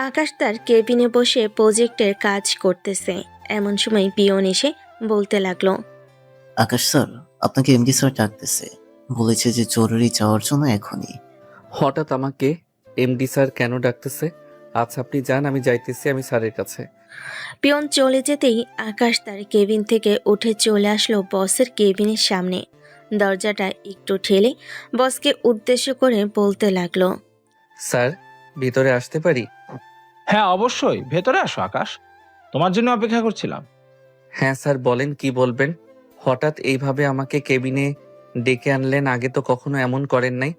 আকাশ তার কেবিনে বসে প্রজেক্টের কাজ করতেছে। এমন সময় পিয়ন এসে বলতে লাগলো, আকাশ স্যার, আপনাকে এমডি স্যার ডাকতেছে। বলেছে যে জরুরি যাওয়ার জন্য এখনই। হঠাৎ আমাকে এমডি স্যার কেন ডাকতেছে? আচ্ছা আপনি যান, আমি যাইতেছি আমি স্যারের কাছে। পিয়ন চলে যেতেই আকাশ তার কেবিন থেকে উঠে চলে আসলো বসের কেবিনের সামনে। দরজাটা একটু ঠেলে বসকে উদ্দেশ্য করে বলতে লাগলো, স্যার, ভিতরে আসতে পারি? হ্যাঁ অবশ্যই, ভেতরে আসো আকাশ, তোমার জন্য অপেক্ষা করছিলাম। হ্যাঁ স্যার, বলেন কি বলবেন। হঠাৎ এইভাবে আমাকে কেবিনে ডেকে আনলেন, আগে তো কখনো এমন করেন নাই।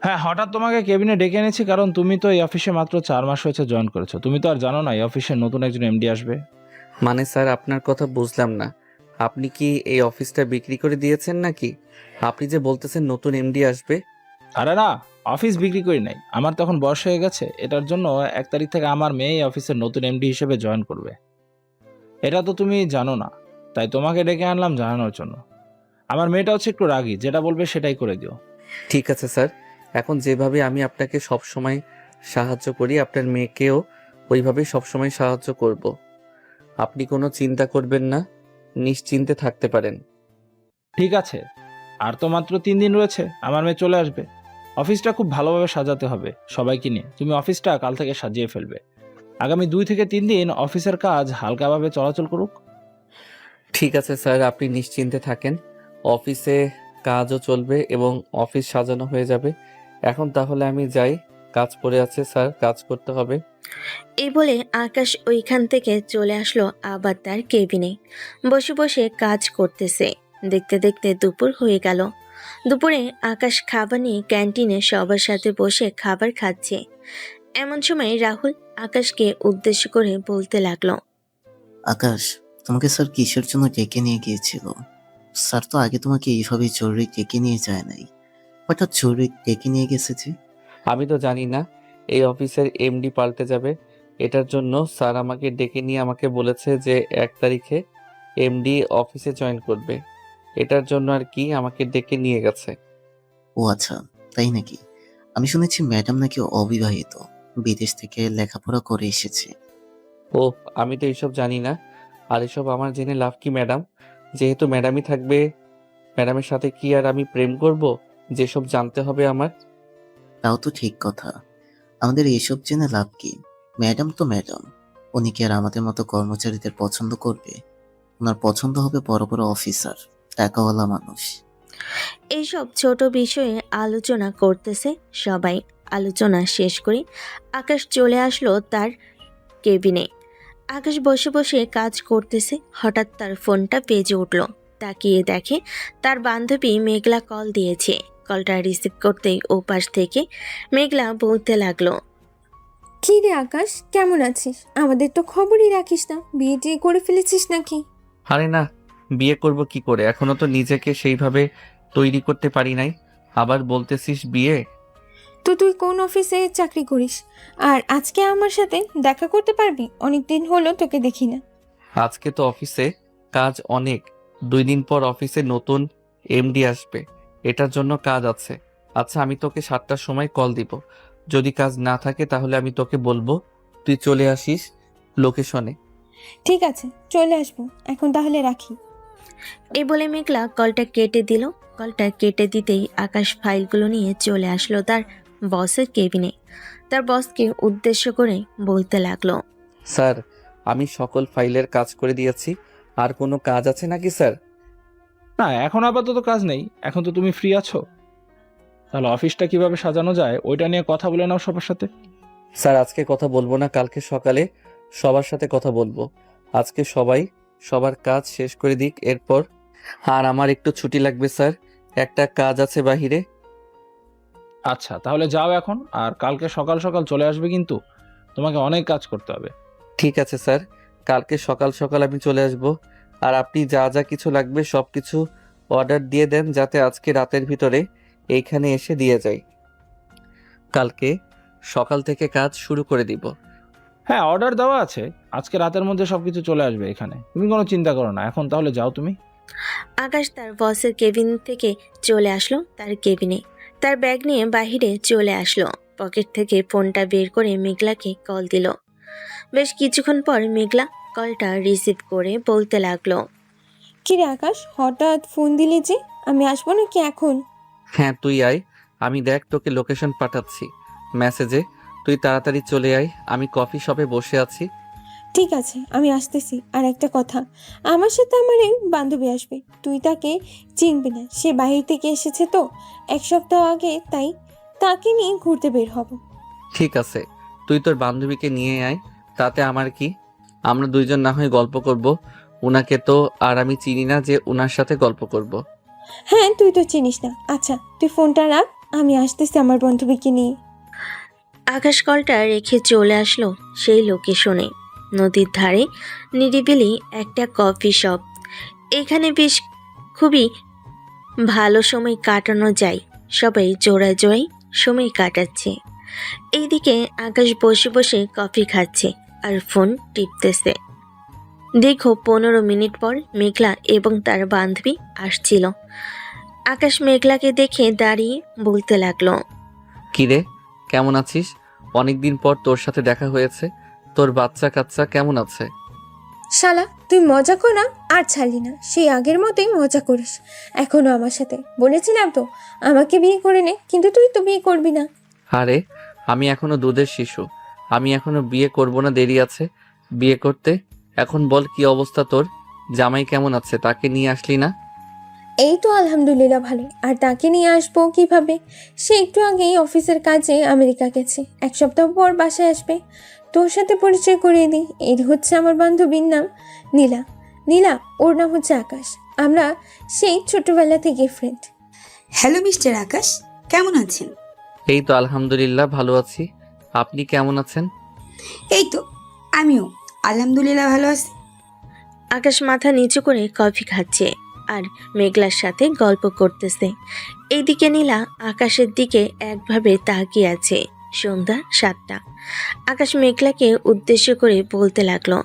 হ্যাঁ, হঠাৎ তোমাকে কেবিনে ডেকে এনেছি কারণ তুমি তো এই অফিসে মাত্র 4 মাস হয়েছে জয়েন করেছো। তুমি তো আর জানো না এই অফিসে নতুন একজন এমডি আসবে। মানে স্যার, আপনার কথা বুঝলাম না। আপনি কি এই অফিসটা বিক্রি করে দিয়েছেন নাকি? আপনি যে বলতেছেন নতুন এমডি আসবে। আরে না, অফিস বিক্রি করি নাই, আমার তখন বয়স হয়ে গেছে। এটার জন্য 1 তারিখ থেকে আমার মেয়ে এই অফিসের নতুন এমডি হিসেবে জয়েন করবে। এটা তো তুমি জানো না, তাই তোমাকে ডেকে আনলাম জানানোর জন্য। আমার মেয়েটা হচ্ছে একটু রাগী, যেটা বলবে সেটাই করে দিও। ঠিক আছে স্যার, এখন যেভাবে আমি আপনাকে সব সময় সাহায্য করি, আপনার মেয়েকেও ওইভাবেই সবসময় সাহায্য করব। আপনি কোনো চিন্তা করবেন না, নিশ্চিন্তে থাকতে পারেন। ঠিক আছে, আর তো মাত্র 3 দিন রয়েছে, আমার মেয়ে চলে আসবে। অফিসটা খুব ভালোভাবে সাজাতে হবে সবাইকে নিয়ে। তুমি অফিসটা কাল থেকে সাজিয়ে ফেলবে। আগামী 2 থেকে 3 দিন অফিসের কাজ হালকাভাবে চলাচল করুক। ঠিক আছে স্যার, আপনি নিশ্চিন্তে থাকেন। অফিসে কাজও চলবে এবং অফিস সাজানো হয়ে যাবে। এখন তাহলে আমি যাই, কাজ পড়ে আছে স্যার, কাজ করতে হবে। এই বলে আকাশ ওইখান থেকে চলে আসলো আবার তার কেবিনে। বসে বসে কাজ করতেছে। দেখতে দেখতে দুপুর হয়ে গেল। দুপুরে আকাশ খাবার নিয়ে ক্যান্টিনে সবার সাথে বসে খাবার খাচ্ছে। এমন সময় রাহুল আকাশকে উদ্দেশ্য করে বলতে লাগলো, আকাশ, তোমাকে স্যার কিসের জন্য ডেকে নিয়ে গিয়েছিল? স্যার তো আগে তোমাকে এইভাবে জরুরি ডেকে নিয়ে যায় নাই। হঠাৎ জরুরি ডেকে নিয়ে গেছে যে। আমি তো জানি না এই অফিসের এমডি পাল্টে যাবে। এটার জন্য স্যার আমাকে ডেকে নিয়ে আমাকে বলেছে যে 1 তারিখে এমডি অফিসে জয়েন করবে। এটার জন্য আর কি আমাকে ডেকে নিয়ে গেছে। ও আচ্ছা, তাই নাকি? আমি শুনেছি ম্যাডাম নাকি অবিবাহিত, বিদেশ থেকে লেখাপড়া করে এসেছে। ও, আমি তো এইসব জানি না। আর এসব আমার জেনে লাভ কি ম্যাডাম? যেহেতু ম্যাডামই থাকবে, ম্যাডামের সাথে কি আর আমি প্রেম করব যেসব জানতে হবে আমার? তাও তো ঠিক কথা। আমাদের এসব জেনে লাভ কি? ম্যাডাম তো ম্যাডাম, উনি কি আর আমাদের মতো কর্মচারীদের পছন্দ করবে? ওনার পছন্দ হবে বড় বড় অফিসার, টাকাওয়ালা মানুষ। এইসব ছোট বিষয়ে আলোচনা করতেছে সবাই। আলোচনা শেষ করে আকাশ চলে আসলো তার কেবিনে। আকাশ বসে বসে কাজ করতেছে। হঠাৎ তার ফোনটা বেজে উঠল। তাকিয়ে দেখে তার বান্ধবী মেঘলা কল দিয়েছে। কলটা রিসিভ করতেই ওপাশ থেকে মেঘলা বলতে লাগলো, কি রে আকাশ, কেমন আছিস? আমাদের তো খবরই রাখিস না, বিয়ে টিয়ে করে ফেলেছিস নাকি? আরে না, বিয়ে করব কি করে? এখনো তো নিজেকে সেইভাবে তৈরি করতে পারি নাই, আবার বলতেছিস বিয়ে? তো তুই কোন অফিসে চাকরি করিস? আর আজকে আমার সাথে দেখা করতে পারবি? অনেক দিন হলো তোকে দেখি না। আজকে তো অফিসে কাজ অনেক। 2 দিন পর অফিসে নতুন এমডি আসবে, এটার জন্য কাজ আছে। আচ্ছা, আমি তোকে 7টার সময় কল দিব। যদি কাজ না থাকে তাহলে আমি তোকে বলবো, তুই চলে আসিস লোকেশনে। ঠিক আছে, চলে আসবো। এখন তাহলে রাখি। এই বলে মেঘলা কলটা কেটে দিল। কলটা কেটে দিতেই আকাশ ফাইলগুলো নিয়ে চলে আসলো তার বসের কেবিনে। তার বসকে উদ্দেশ্য করে বলতে লাগলো, স্যার, আমি সকল ফাইলের কাজ করে দিয়েছি। আর কোনো কাজ আছে নাকি স্যার? না, এখন আপাতত কাজ নেই, এখন তো তুমি ফ্রি আছো। তাহলে অফিসটা কিভাবে সাজানো যায় ওইটা নিয়ে কথা বলে নাও সবার সাথে। স্যার, আজকে কথা বলবো না, কালকে সকালে সবার সাথে কথা বলবো। আজকে সবাই সবার কাজ শেষ করে দিক, এরপর। আর আমার একটু ছুটি লাগবে স্যার, একটা কাজ আছে বাহিরে। আচ্ছা তাহলে যাও এখন, আর কালকে সকাল সকাল চলে আসবে কিন্তু। তোমাকে অনেক কাজ করতে হবে। ঠিক আছে স্যার, কালকে সকাল সকাল আমি চলে আসব। আর আপনি যা যা কিছু লাগবে সব কিছু অর্ডার দিয়ে দেন, যাতে আজকে রাতের ভিতরে এইখানে এসে দিয়ে যাই। কালকে সকাল থেকে কাজ শুরু করে দিব। হ্যাঁ, অর্ডার দেওয়া আছে, আজকে রাতের মধ্যে সবকিছু চলে আসবে এখানে, তুমি কোনো চিন্তা করো না। এখন তাহলে যাও তুমি। আকাশ তার বসের কেবিন থেকে চলে আসলো তার কেবিনে। তার ব্যাগ নিয়ে বাহিরে চলে আসলো। পকেট থেকে ফোনটা বের করে মেঘলাকে কল দিল। বেশ কিছুক্ষণ পর মেঘলা কলটা রিসিভ করে বলতে লাগলো, কিরে আকাশ, হঠাৎ ফোন দিলি যে? আমি আসবো নাকি এখন? হ্যাঁ তুই আয়, আমি দেখ তোকে লোকেশন পাঠাচ্ছি মেসেজে। তুই তাড়াতাড়ি চলে আয়, আমি কফি শপে বসে আছি। ঠিক আছে, আমি আসতেছি। আর একটা কথা, আমার সাথে আমার এই বান্ধবী আসবে। তুই তাকে চিনবি না, সে বাহির থেকে এসেছে তো 1 সপ্তাহ আগে, তাই তাকে নিয়ে ঘুরতে বের হব। ঠিক আছে, তুই তোর বান্ধবীকে নিয়ে আয়, তাতে আমার কি। আমরা দুইজন না হয় গল্প করব, উনাকে তো আর আমি চিনি না যে উনার সাথে গল্প করব। হ্যাঁ, তুই তো চিনিস না। আচ্ছা, তুই ফোনটা রাখ, আমি আসতেছি আমার বান্ধবীকে নিয়ে। আকাশ কলটা রেখে চলে আসলো সেই লোকেশনে। নদীর ধারে নিরিবিলি একটা কফি শপ। এখানে বেশ খুবই ভালো সময় কাটানো যায়। সবাই জোড়ায় জোড়ায় সময় কাটাচ্ছে। এইদিকে আকাশ বসে বসে কফি খাচ্ছে আর ফোন টিপতেছে। দেখো 15 মিনিট পর মেঘলা এবং তার বান্ধবী আসছিল। আকাশ মেঘলাকে দেখে দাঁড়িয়ে বলতে লাগলো, কিরে, কেমন আছিস? অনেকদিন পর তোর সাথে দেখা হয়েছে। তোর বাচ্চা কাচ্চা কেমন আছে? শালা, তুই মজা কর না আর ছাড়লি না, সেই আগের মতোই মজা করিস এখনো আমার সাথে। বলেছিলাম তো আমাকে বিয়ে করে নে, কিন্তু তুই তো বিয়ে করবি না। আরে আমি এখনো দুধের শিশু, আমি এখনো বিয়ে করব না, দেরি আছে বিয়ে করতে। এখন বল কি অবস্থা তোর? জামাই কেমন আছে? তাকে নিয়ে আসলি না? এই তো আলহামদুলিল্লাহ ভালো। আর তাকে নিয়ে আসবো কিভাবে? সে একটু আগেই অফিসের কাজে আমেরিকা গেছে, 1 সপ্তাহ পর বাসায় আসবে। তোর সাথে পরিচয় করিয়ে দিই, এই হচ্ছে আমার বান্ধবীর নাম নীলা। নীলা, ওর নাম হচ্ছে আকাশ। আমরা সেই ছোটবেলা থেকে ফ্রেন্ড। হ্যালো মিস্টার আকাশ, কেমন আছেন? এই তো আলহামদুলিল্লাহ ভালো আছি। আপনি কেমন আছেন? এই তো আমিও আলহামদুলিল্লাহ ভালো আছি। আকাশ মাথা নিচু করে কফি খাচ্ছে আর মেঘলার সাথে গল্প করতেছে। এইদিকে নীলা আকাশের দিকে একভাবে তাকিয়ে আছে। সন্ধ্যা 7টা। আকাশ মেঘলাকে উদ্দেশ্য করে বলতে লাগলো,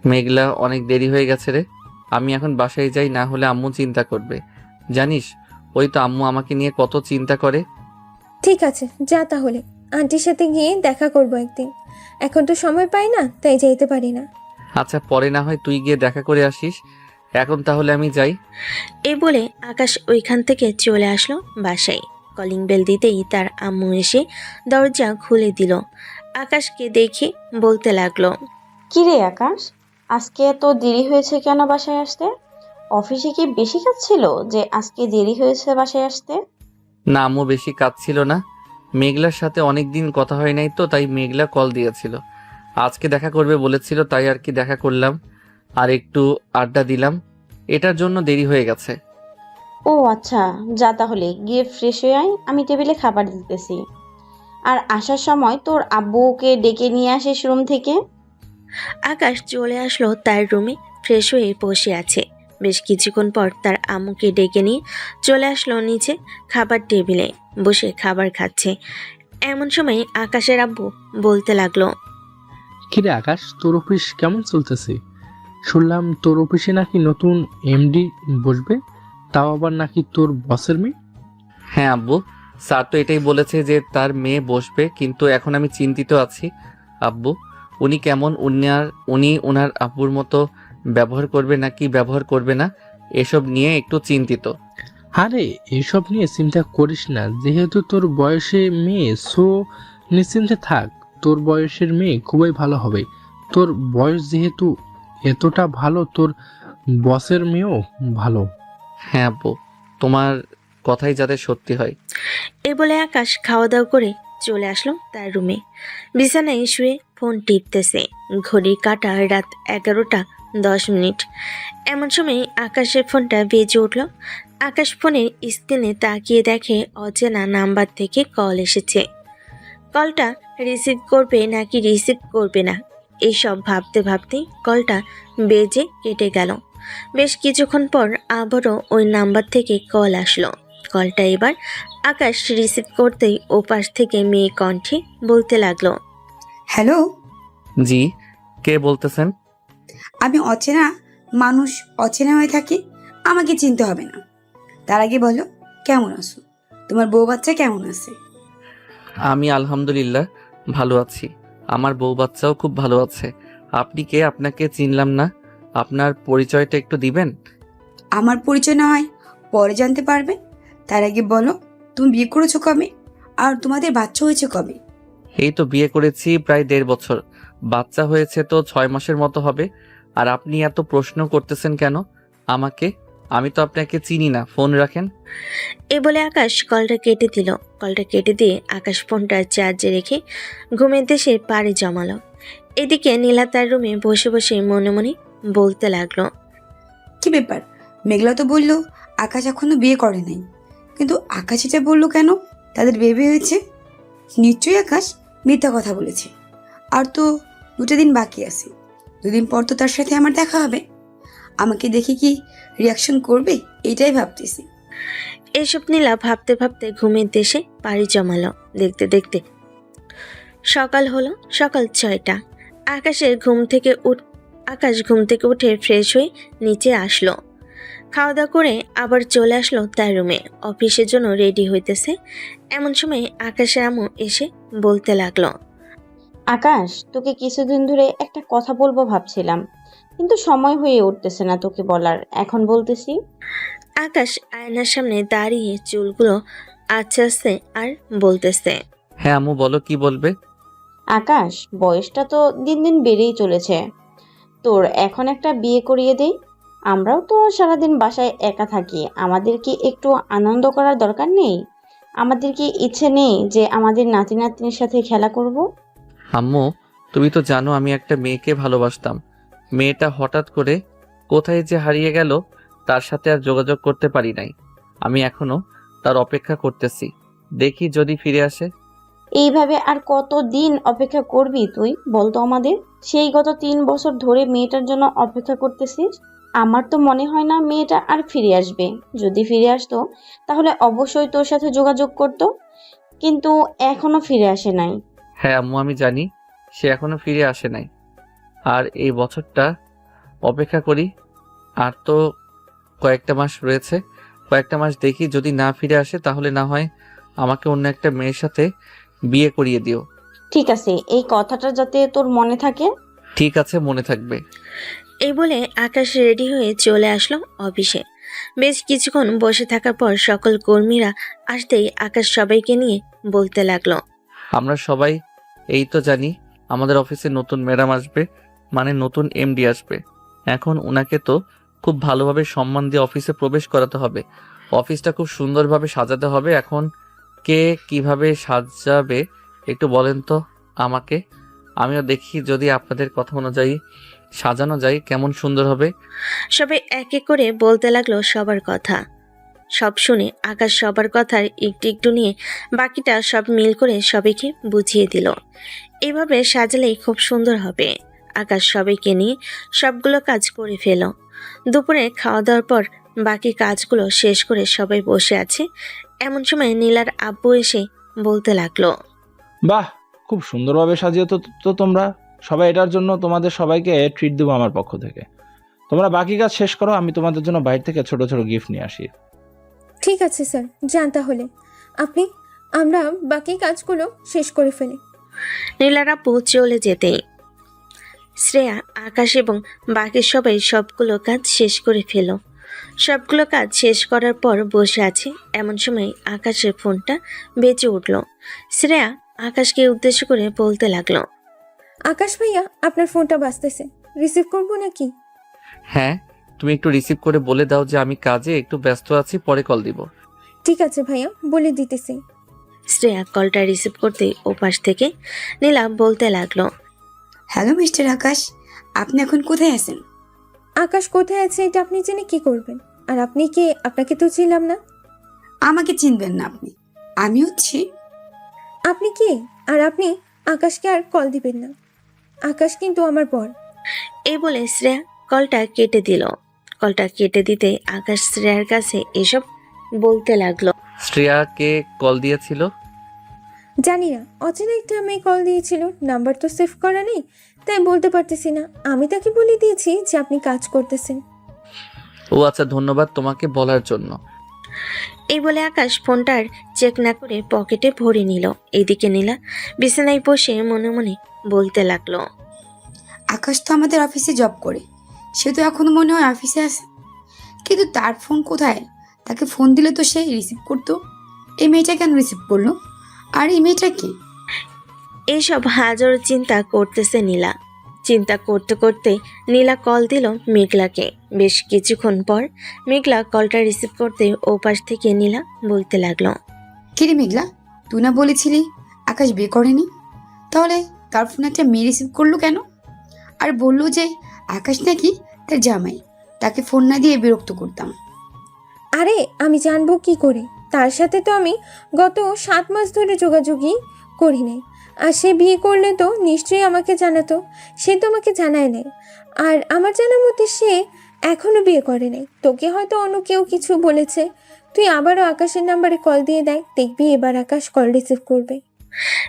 মেঘলা, অনেক দেরি হয়ে গেছে রে, আমি এখন বাসায় যাই, না হলে আম্মু চিন্তা করবে। জানিস, ওই তো আম্মু আমাকে নিয়ে কত চিন্তা করে। ঠিক আছে, যা তাহলে। আন্টির সাথে গিয়ে দেখা করবো একদিন। এখন তো সময় পাই না, তাই যেতে পারি না। আচ্ছা, পরে না হয় তুই গিয়ে দেখা করে আসিস, এখন তাহলে আমি যাই। এই বলে আকাশ ওইখান থেকে চলে আসলো বাসায়। কলিং বেল দিতেই তার আম্মু এসে দরজা খুলে দিল। আকাশকে দেখে বলতে লাগলো, কিরে আকাশ, আজকে এত দেরি হয়েছে কেন বাসায় আসতে? অফিসে কি বেশি কাজ ছিল যে আজকে দেরি হয়েছে বাসায় আসতে? না আম্মু, বেশি কাজ ছিল না। মেঘলার সাথে অনেক দিন কথা হয় নাই তো, তাই মেঘলা কল দিয়েছিল। আজকে দেখা করবে বলেছিল, তাই আর কি দেখা করলাম আর একটু আড্ডা দিলাম, এটার জন্য দেরি হয়ে গেছে। ও আচ্ছা, যা তাহলে গিয়ে ফ্রেশ হয়ে আয়, আমি টেবিলে খাবার দিতেছি। আর আসার সময় তোর আব্বুকে ডেকে নিয়ে আসিস রুম থেকে। আকাশ চলে আসলো তার রুমে, ফ্রেশ হয়ে বসে আছে। বেশ কিছুক্ষণ পর তার আম্মুকে ডেকে নিয়ে চলে আসলো নিচে খাবার টেবিলে বসে খাবার খাচ্ছে। এমন সময় আকাশের আব্বু বলতে লাগলো, কিরে আকাশ, তোর অফিস কেমন চলতেছে? শুনলাম তোর অফিসে নাকি নতুন এমডি বসবে, তাও আবার নাকি তোর বসের মেয়ে। হ্যাঁ আব্বু, স্যার তো এটাই বলেছে যে তার মেয়ে বসবে, কিন্তু এখন আমি চিন্তিত আছি আব্বু। উনি কেমন, উনি ওনার আব্বুর মতো ব্যবহার করবে নাকি ব্যবহার করবে না, এসব নিয়ে একটু চিন্তিত। আরে এসব নিয়ে চিন্তা করিস না, যেহেতু তোর বয়সে মেয়ে, সো নিশ্চিন্তে থাক। তোর বয়সের মেয়ে খুবই ভালো হবে। তোর বয়স যেহেতু এতটা ভালো, তোর বসের মেয়েও ভালো। হ্যাঁ আব্বু, তোমার কথাই যাতে সত্যি হয়। এ বলে আকাশ খাওয়া দাওয়া করে চলে আসলো তার রুমে। বিছানায় শুয়ে ফোন টিপতেছে। ঘড়ি কাটা রাত 11টা 10 মিনিট। এমন সময় আকাশের ফোনটা বেজে উঠল। আকাশ ফোনের স্ক্রিনে তাকিয়ে দেখে অচেনা নাম্বার থেকে কল এসেছে। কলটা রিসিভ করবে নাকি রিসিভ করবে না, এইসব ভাবতে ভাবতে কলটা বেজে কেটে গেল। বেশ কিছুক্ষণ পর আবারও ওই নাম্বার থেকে কল আসলো। কলটা এবার আকাশ রিসিভ করতেই ওপাশ থেকে মেয়ে কণ্ঠে বলতে লাগলো, হ্যালো, জি, কে বলতেছেন? আমি অচেনা মানুষ অচেনা হয়ে থাকি, আমাকে চিনতে হবে না। তার আগে বলো কেমন আছো, তোমার বউ বাচ্চা কেমন আছে? আমি আলহামদুলিল্লাহ ভালো আছি। আমার বউ বাচ্চাও খুব ভালো আছে। আপনি কে? আপনাকে চিনলাম না। আপনার পরিচয়টা একটু দিবেন? আমার পরিচয় না হয় পরে জানতে পারবে। তার আগে বলো, তুমি বিয়ে করেছো কবে? আর তোমাদের বাচ্চা হয়েছে কবে? এই তো বিয়ে করেছি প্রায় 1.5 বছর। বাচ্চা হয়েছে তো 6 মাসের মতো হবে। আর আপনি এত প্রশ্ন করতেছেন কেন আমাকে? আমি তো আপনাকে চিনি না। ফোন রাখেন। এ বলে আকাশ কলটা কেটে দিল। কলটা কেটে দিয়ে আকাশ ফোনটা চার্জে রেখে ঘুমের দেশে পাড়ি জমালো। এদিকে নীলা তার রুমে বসে বসে মনে মনে বলতে লাগলো, কি ব্যাপার? মেঘলা তো বললো আকাশ এখনো বিয়ে করে নাই, কিন্তু আকাশ এটা বললো কেন তাদের বেবি হয়েছে? নিশ্চয়ই আকাশ মিথ্যা কথা বলেছে। আর তো 2টা দিন বাকি আছে, 2 দিন পর তো তার সাথে আমার দেখা হবে। আমাকে দেখে কি রিয়াকশন করবে এটাই ভাবতেছি। এসব নীলা ভাবতে ভাবতে ঘুমের দেশে পাড়ি জমালো। দেখতে দেখতে সকাল হলো। সকাল 6টা। আকাশ ঘুম থেকে উঠে ফ্রেশ হয়ে নিচে আসলো। খাওয়া দাওয়া করে আবার চলে আসলো তার রুমে। অফিসের জন্য রেডি হইতেছে। এমন সময় আকাশের আম্মু এসে বলতে লাগলো, আকাশ, তোকে কিছুদিন ধরে একটা কথা বলবো ভাবছিলাম, কিন্তু সময় হয়ে উঠতেছে না তোকে বলার। এখন বলতেছি। আকাশ আয়নার সামনে দাঁড়িয়ে চুলগুলো আস্তে আস্তে আর বলতেছে, হ্যাঁ আম্মু বলো, কি বলবে? আকাশ, বয়সটা তো দিন দিন বেড়েই চলেছে। তোর এখন একটা বিয়ে করিয়ে দেই। আমরাও তো সারাদিন বাসায় একা থাকি, আমাদের কি একটু আনন্দ করার দরকার নেই? আমাদের কি ইচ্ছে নেই যে আমাদের নাতি নাতনির সাথে খেলা করব? আম্মু, তুমি তো জানো আমি একটা মেয়েকে ভালোবাসতাম। মেয়েটা হঠাৎ করে কোথায় যে হারিয়ে গেল, তার সাথে আর যোগাযোগ করতে পারি নাই। আমি এখনো তার অপেক্ষা করতেছি, দেখি যদি ফিরে আসে। এইভাবে আর কতদিন অপেক্ষা করবি তুই বলতো আমাদের? সেই গত 3 বছর ধরে মেয়েটার জন্য অপেক্ষা করতেছিস। আমার তো মনে হয় না মেয়েটা আর ফিরে আসবে। যদি ফিরে আসতো তাহলে অবশ্যই তোর সাথে যোগাযোগ করতো, কিন্তু এখনো ফিরে আসে নাই। হ্যাঁ আম্মু, আমি জানি সে এখনো ফিরে আসে নাই। আর এই বছরটা অপেক্ষা করি। আর তো কয়েকটা মাস রয়েছে। কয়েকটা মাস দেখি, যদি না ফিরে আসে তাহলে না হয় আমাকে অন্য একটা মেয়ের সাথে বিয়ে করিয়ে দিও। ঠিক আছে, এই কথাটা যাতে তোর মনে থাকে। ঠিক আছে, মনে থাকবে। এই বলে আকাশ রেডি হয়ে চলে আসলো অফিসে। বেশ কিছুক্ষণ বসে থাকার পর সকল কর্মীরা আসতেই আকাশ সবাইকে নিয়ে বলতে লাগলো, আমরা সবাই এই তো জানি আমাদের অফিসে নতুন ম্যাডাম আসবে, মানে নতুন এমডি আসবে। এখন ওনাকে তো খুব ভালোভাবে সম্মান দিয়ে অফিসে প্রবেশ করাতে হবে। অফিসটা খুব সুন্দরভাবে সাজাতে হবে। এখন কে কিভাবে সাজাবে একটু বলেন তো আমাকে। আমিও দেখি যদি আপনাদের কথা অনুযায়ী সাজানো যায় কেমন সুন্দর হবে। সবাই এক এক করে বলতে লাগলো সবার কথা। সব শুনে আকাশ সবার কথার একটু একটু নিয়ে বাকিটা সব মিল করে সবাইকে বুঝিয়ে দিল। এভাবে সাজালেই খুব সুন্দর হবে। আকাশ সবাইকে নিয়ে সবগুলো কাজ করে ফেল। দুপুরে খাওয়া দাওয়ার পর বাকি কাজগুলো শেষ করে সবাই বসে আছে। এমন সময় নীলার আব্বু এসে বলতে লাগলো, বাহ, খুব সুন্দরভাবে সাজিয়ে তো তো তোমরা সবাই। এটার জন্য তোমাদের সবাইকে ট্রিট দেবো আমার পক্ষ থেকে। তোমরা বাকি কাজ শেষ করো, আমি তোমাদের জন্য বাইরে থেকে ছোট ছোট গিফট নিয়ে আসি। ঠিক আছে স্যার, যান তাহলে আমরা বাকি কাজগুলো শেষ করে ফেলি। নীলার আব্বু চলে যেতেই শ্রেয়া, আকাশ এবং বাকি সবাই সবগুলো কাজ শেষ করে ফেল। সবগুলো কাজ শেষ করার পর বসে আছে। এমন সময় আকাশের ফোনটা বেজে উঠল। শ্রেয়া আকাশকে উদ্দেশ্য করে বলতে লাগলো, আকাশ ভাইয়া, আপনার ফোনটা বাজতেছে, রিসিভ করবো নাকি? হ্যাঁ, তুমি একটু রিসিভ করে বলে দাও যে আমি কাজে একটু ব্যস্ত আছি, পরে কল দিব। ঠিক আছে ভাইয়া, বলে দিতেছি। শ্রেয়া কলটা রিসিভ করতেই ওপাশ থেকে নীলা বলতে লাগলো, হ্যালো মিস্টার আকাশ, আপনি এখন কোথায় আছেন? আকাশ কোথায় আছে এটা আপনি জেনে কি করবেন? আর আপনি কে? আপনাকে তো ছিলাম না। আমাকে চিনবেন না আপনি? আমি হচ্ছি আপনি কে? আর আপনি আকাশকে আর কল দিবেন না। আকাশ কিন্তু আমার বর। এই বলে শ্রেয়া কলটা কেটে দিল। কলটা কেটে দিতে আকাশ শ্রেয়ার কাছে এসব বলতে লাগলো, শ্রেয়াকে কল দিয়েছিল? জানি না, অচেনা একটা মেয়ে কল দিয়েছিল, নাম্বার তো সেভ করা নেই, তাই বলতে পারতেছি না। আমি তাকে বলে দিয়েছি যে আপনি কাজ করতেছেন। ও আচ্ছা, ধন্যবাদ তোমাকে বলার জন্য। এই বলে আকাশ ফোনটার চেক না করে পকেটে ভরে নিল। এদিকে নীলা বিছানায় বসে মনে মনে বলতে লাগলো, আকাশ তো আমাদের অফিসে জব করে, সে তো এখনো মনে হয় অফিসে আছে, কিন্তু তার ফোন কোথায়? তাকে ফোন দিলে তো সে রিসিভ করতো। এই মেয়েটা কেন রিসিভ করলো? আর এই মেয়েটা কি? এইসব হাজারো চিন্তা করতেছে নীলা। চিন্তা করতে করতে নীলা কল দিল মেঘলাকে। বেশ কিছুক্ষণ পর মেঘলা কলটা রিসিভ করতে ওপাশ থেকে নীলা বলতে লাগলো, কিরে মেঘলা, তুই না বলেছিলি আকাশ বিয়ে করেনি? তাহলে তার ফোন একটা মেয়ে রিসিভ করলো কেন? আর বললো যে আকাশ নাকি তার জামাই, তাকে ফোন না দিয়ে বিরক্ত করতাম। আরে আমি জানবো কি করে? তার সাথে তো আমি গত 7 মাস ধরে যোগাযোগই করি নাই। আর সে বিয়ে করলে তো নিশ্চয়ই আমাকে জানাতো। সে তো আমাকে জানায় নাই। আর আমার জানার মতে সে এখনো বিয়ে করে নাই। তোকে হয়তো অন্য কেউ কিছু বলেছে। তুই আবারও আকাশের নাম্বারে কল দিয়ে দেখ, দেখবি এবার আকাশ কল রিসিভ করবে।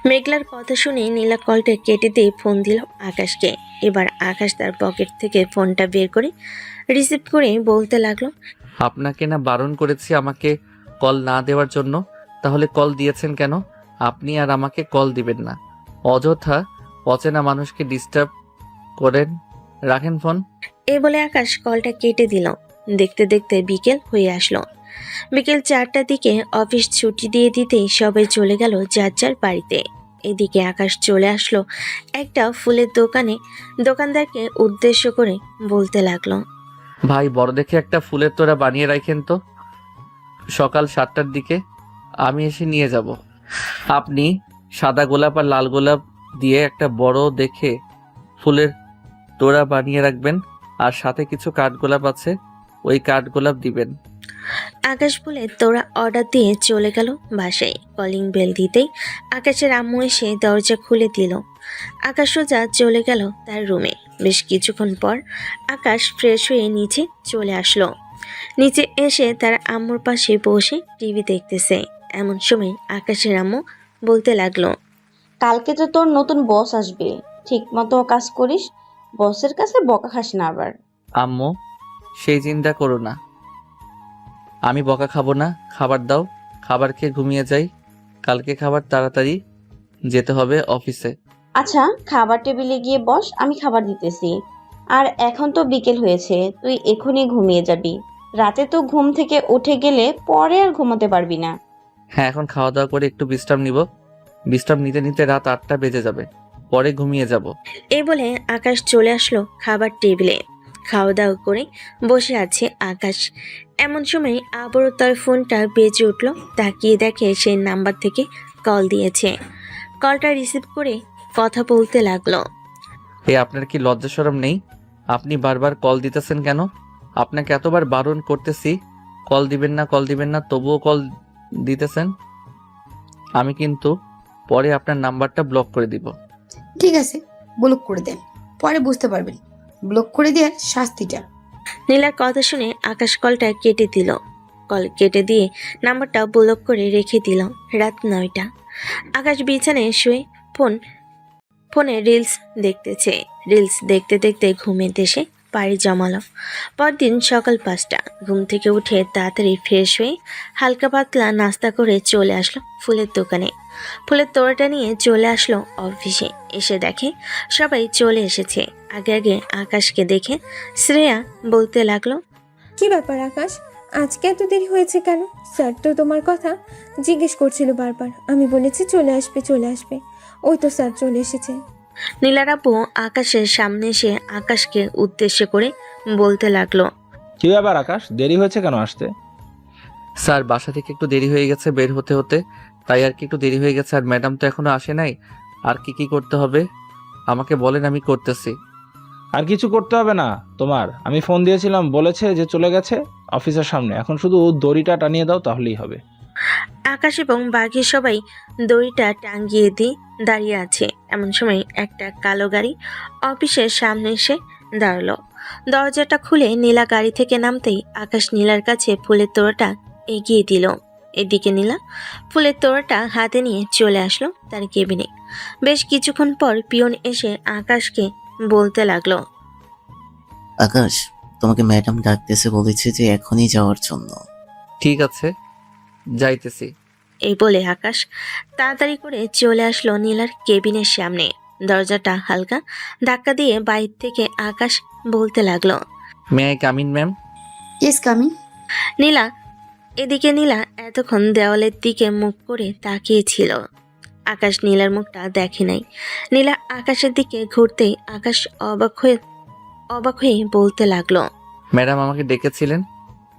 মেঘলার কথা শুনে নীলা কলটা কেটে দিয়ে ফোন দিল আকাশকে। এবার আকাশ তার পকেট থেকে ফোনটা বের করে রিসিভ করে বলতে লাগলো, আপনাকে না বারণ করেছি আমাকে কল না দেওয়ার জন্য, তাহলে কল দিয়েছেন কেন? আপনি আর আমাকে কল দিবেন না, অযথা অচেনা মানুষকে ডিস্টার্ব করেন। রাখেন ফোন। এই বলে আকাশ কলটা কেটে দিল। দেখতে দেখতে বিকেল হয়ে আসলো। বিকেল 4টার দিকে অফিস ছুটি দিয়ে দিতেই সবাই চলে গেল যার যার বাড়িতে। এদিকে আকাশ চলে আসলো একটা ফুলের দোকানে। দোকানদারকে উদ্দেশ্য করে বলতে লাগলো, ভাই, বড় দেখে একটা ফুলের তোড়া বানিয়ে রাখেন তো, সকাল 7টার দিকে আমি এসে নিয়ে যাব। আপনি সাদা গোলাপ আর লাল গোলাপ দিয়ে একটা বড় দেখে ফুলের তোড়া বানিয়ে রাখবেন, আর সাথে কিছু কাঠগোলাপ আছে, ওই কাঠগোলাপ দিবেন। আকাশ বলে তোরা অর্ডার দিয়ে চলে গেল বাসায়। কলিং বেল দিতেই আকাশের আম্মু এসে দরজা খুলে দিল। আকাশ সোজা চলে গেল তার রুমে। বেশ কিছুক্ষণ পর আকাশ ফ্রেশ হয়ে নিচে চলে আসলো। নিচে এসে তার আম্মুর পাশে বসে টিভি দেখতেছে। এমন সময় আকাশের আম্মু বলতে লাগলো, কালকে তো তোর নতুন বস আসবে, ঠিক মতো কাজ করিস, বসের কাছে বকা খাস না আবার। আম্মু, সেই চিন্তা করো না, আমি বকা খাবো না। খাবার দাও, খাবার খেয়ে ঘুমিয়ে যাই। কালকে খাবার তাড়াতাড়ি যেতে হবে অফিসে। আচ্ছা, খাবার টেবিলে গিয়ে বস, আমি খাবার দিতেছি। আর এখন তো বিকেল হয়েছে, তুই এখনই ঘুমিয়ে যাবি। রাতে তো ঘুম থেকে উঠে গেলে পরে আর ঘুমাতে পারবি না। হ্যাঁ, এখন খাওয়া দাওয়া করে একটু বিশ্রাম নিব। বিশ্রাম নিতে নিতে রাত 8টা বেজে যাবে, পরে ঘুমিয়ে যাব। এই বলে আকাশ চলে আসলো খাবার টেবিলে। খাওয়া দাওয়া করে বসে আছে আকাশ। এমন সময় আবারও তার ফোনটা বেজে উঠল। তাকিয়ে দেখে সেই নাম্বার থেকে কল দিয়েছে। কলটা রিসিভ করে কথা বলতে লাগলো, আপনার কি লজ্জা শরম নেই? আপনি বারবার কল দিতেছেন কেন? আপনাকে এতবার বারণ করতেছি কল দিবেন না, কল দিবেন না, তবুও কল দিতেছেন। আমি কিন্তু পরে আপনার নাম্বারটা ব্লক করে দিব। ঠিক আছে, ব্লক করে দেন, পরে বুঝতে পারবেন ব্লক করে দেওয়ার শাস্তিটা। নীলার কথা শুনে আকাশ কলটা কেটে দিল। কল কেটে দিয়ে নাম্বারটা ব্লক করে রেখে দিল। রাত 9টা। আকাশ বিছানায় শুয়ে ফোনে রিলস দেখতেছে। রিলস দেখতে দেখতে ঘুমের দেশে পাড়ি জমালো। পরদিন সকাল 5টা। ঘুম থেকে উঠে তাড়াতাড়ি ফ্রেশ হয়ে হালকা পাতলা নাস্তা করে চলে আসলো ফুলের দোকানে। ফুলের তোড়াটা নিয়ে চলে আসলো অফিসে। এসে দেখে সবাই চলে এসেছে। আগে আগে আকাশকে দেখে শ্রেয়া বলতে লাগলো, কি ব্যাপার আকাশ, আজকে এত দেরি হয়েছে কেন? স্যার তো তোমার কথা জিজ্ঞেস করছিল বারবার। আমি বলেছি চলে আসবে চলে আসবে, ওই তো স্যার চলে এসেছে। নীলার আপু আকাশের সামনে এসে আকাশকে উদ্দেশ্য করে বলতে লাগলো, কি ব্যাপার আকাশ, দেরি হয়েছে কেন আসতে? স্যার, বাসা থেকে একটু দেরি হয়ে গেছে বের হতে হতে, তাই আর কি একটু দেরি হয়ে গেছে। আর ম্যাডাম তো এখনো আসে নাই। আর কি কি করতে হবে আমাকে বলেন, আমি করতেছি। আর কিছু করতে হবে না তোমার, আমি ফোন দিয়েছিলাম, বলেছে যে চলে গেছে অফিসের সামনে। এখন শুধু দড়িটা টানিয়ে দাও, তাহলেই হবে। আকাশ এবং বাকি সবাই দড়িটা টাঙ্গিয়ে দিয়ে দাঁড়িয়ে আছে। এমন সময় একটা কালো গাড়ি অফিসের সামনে এসে দাঁড়ালো। দরজাটা খুলে নীলা গাড়ি থেকে নামতেই আকাশ নীলার কাছে ফুলের তোড়াটা এগিয়ে দিল। এদিকে নীলা ফুলের তোড়াটা হাতে নিয়ে চলে আসলো তার কেবিনে। বেশ কিছুক্ষণ পর পিয়ন এসে আকাশকে বলতে লাগলো, আকাশ, তোমাকে ম্যাডাম ডাকতেছে, বলেছে যে এখনই যাওয়ার জন্য। ঠিক আছে, যাইতেছি। এই বলে আকাশ তাড়াতাড়ি করে চলে আসলো নীলার কেবিনের সামনে। দরজাটা হালকা ধাক্কা দিয়ে বাইরে থেকে আকাশ বলতে লাগলো, may I come in ma'am? Yes coming. Nila. এদিকে নীলা এতক্ষণ দেওয়ালের দিকে মুখ করে তাকিয়েছিল। আকাশ নীলার মুখটা দেখে নাই। নীলা আকাশের দিকে ঘুরতেই আকাশ অবাক হয়ে বলতে লাগলো, ম্যাডাম আমাকে ডেকেছিলেন?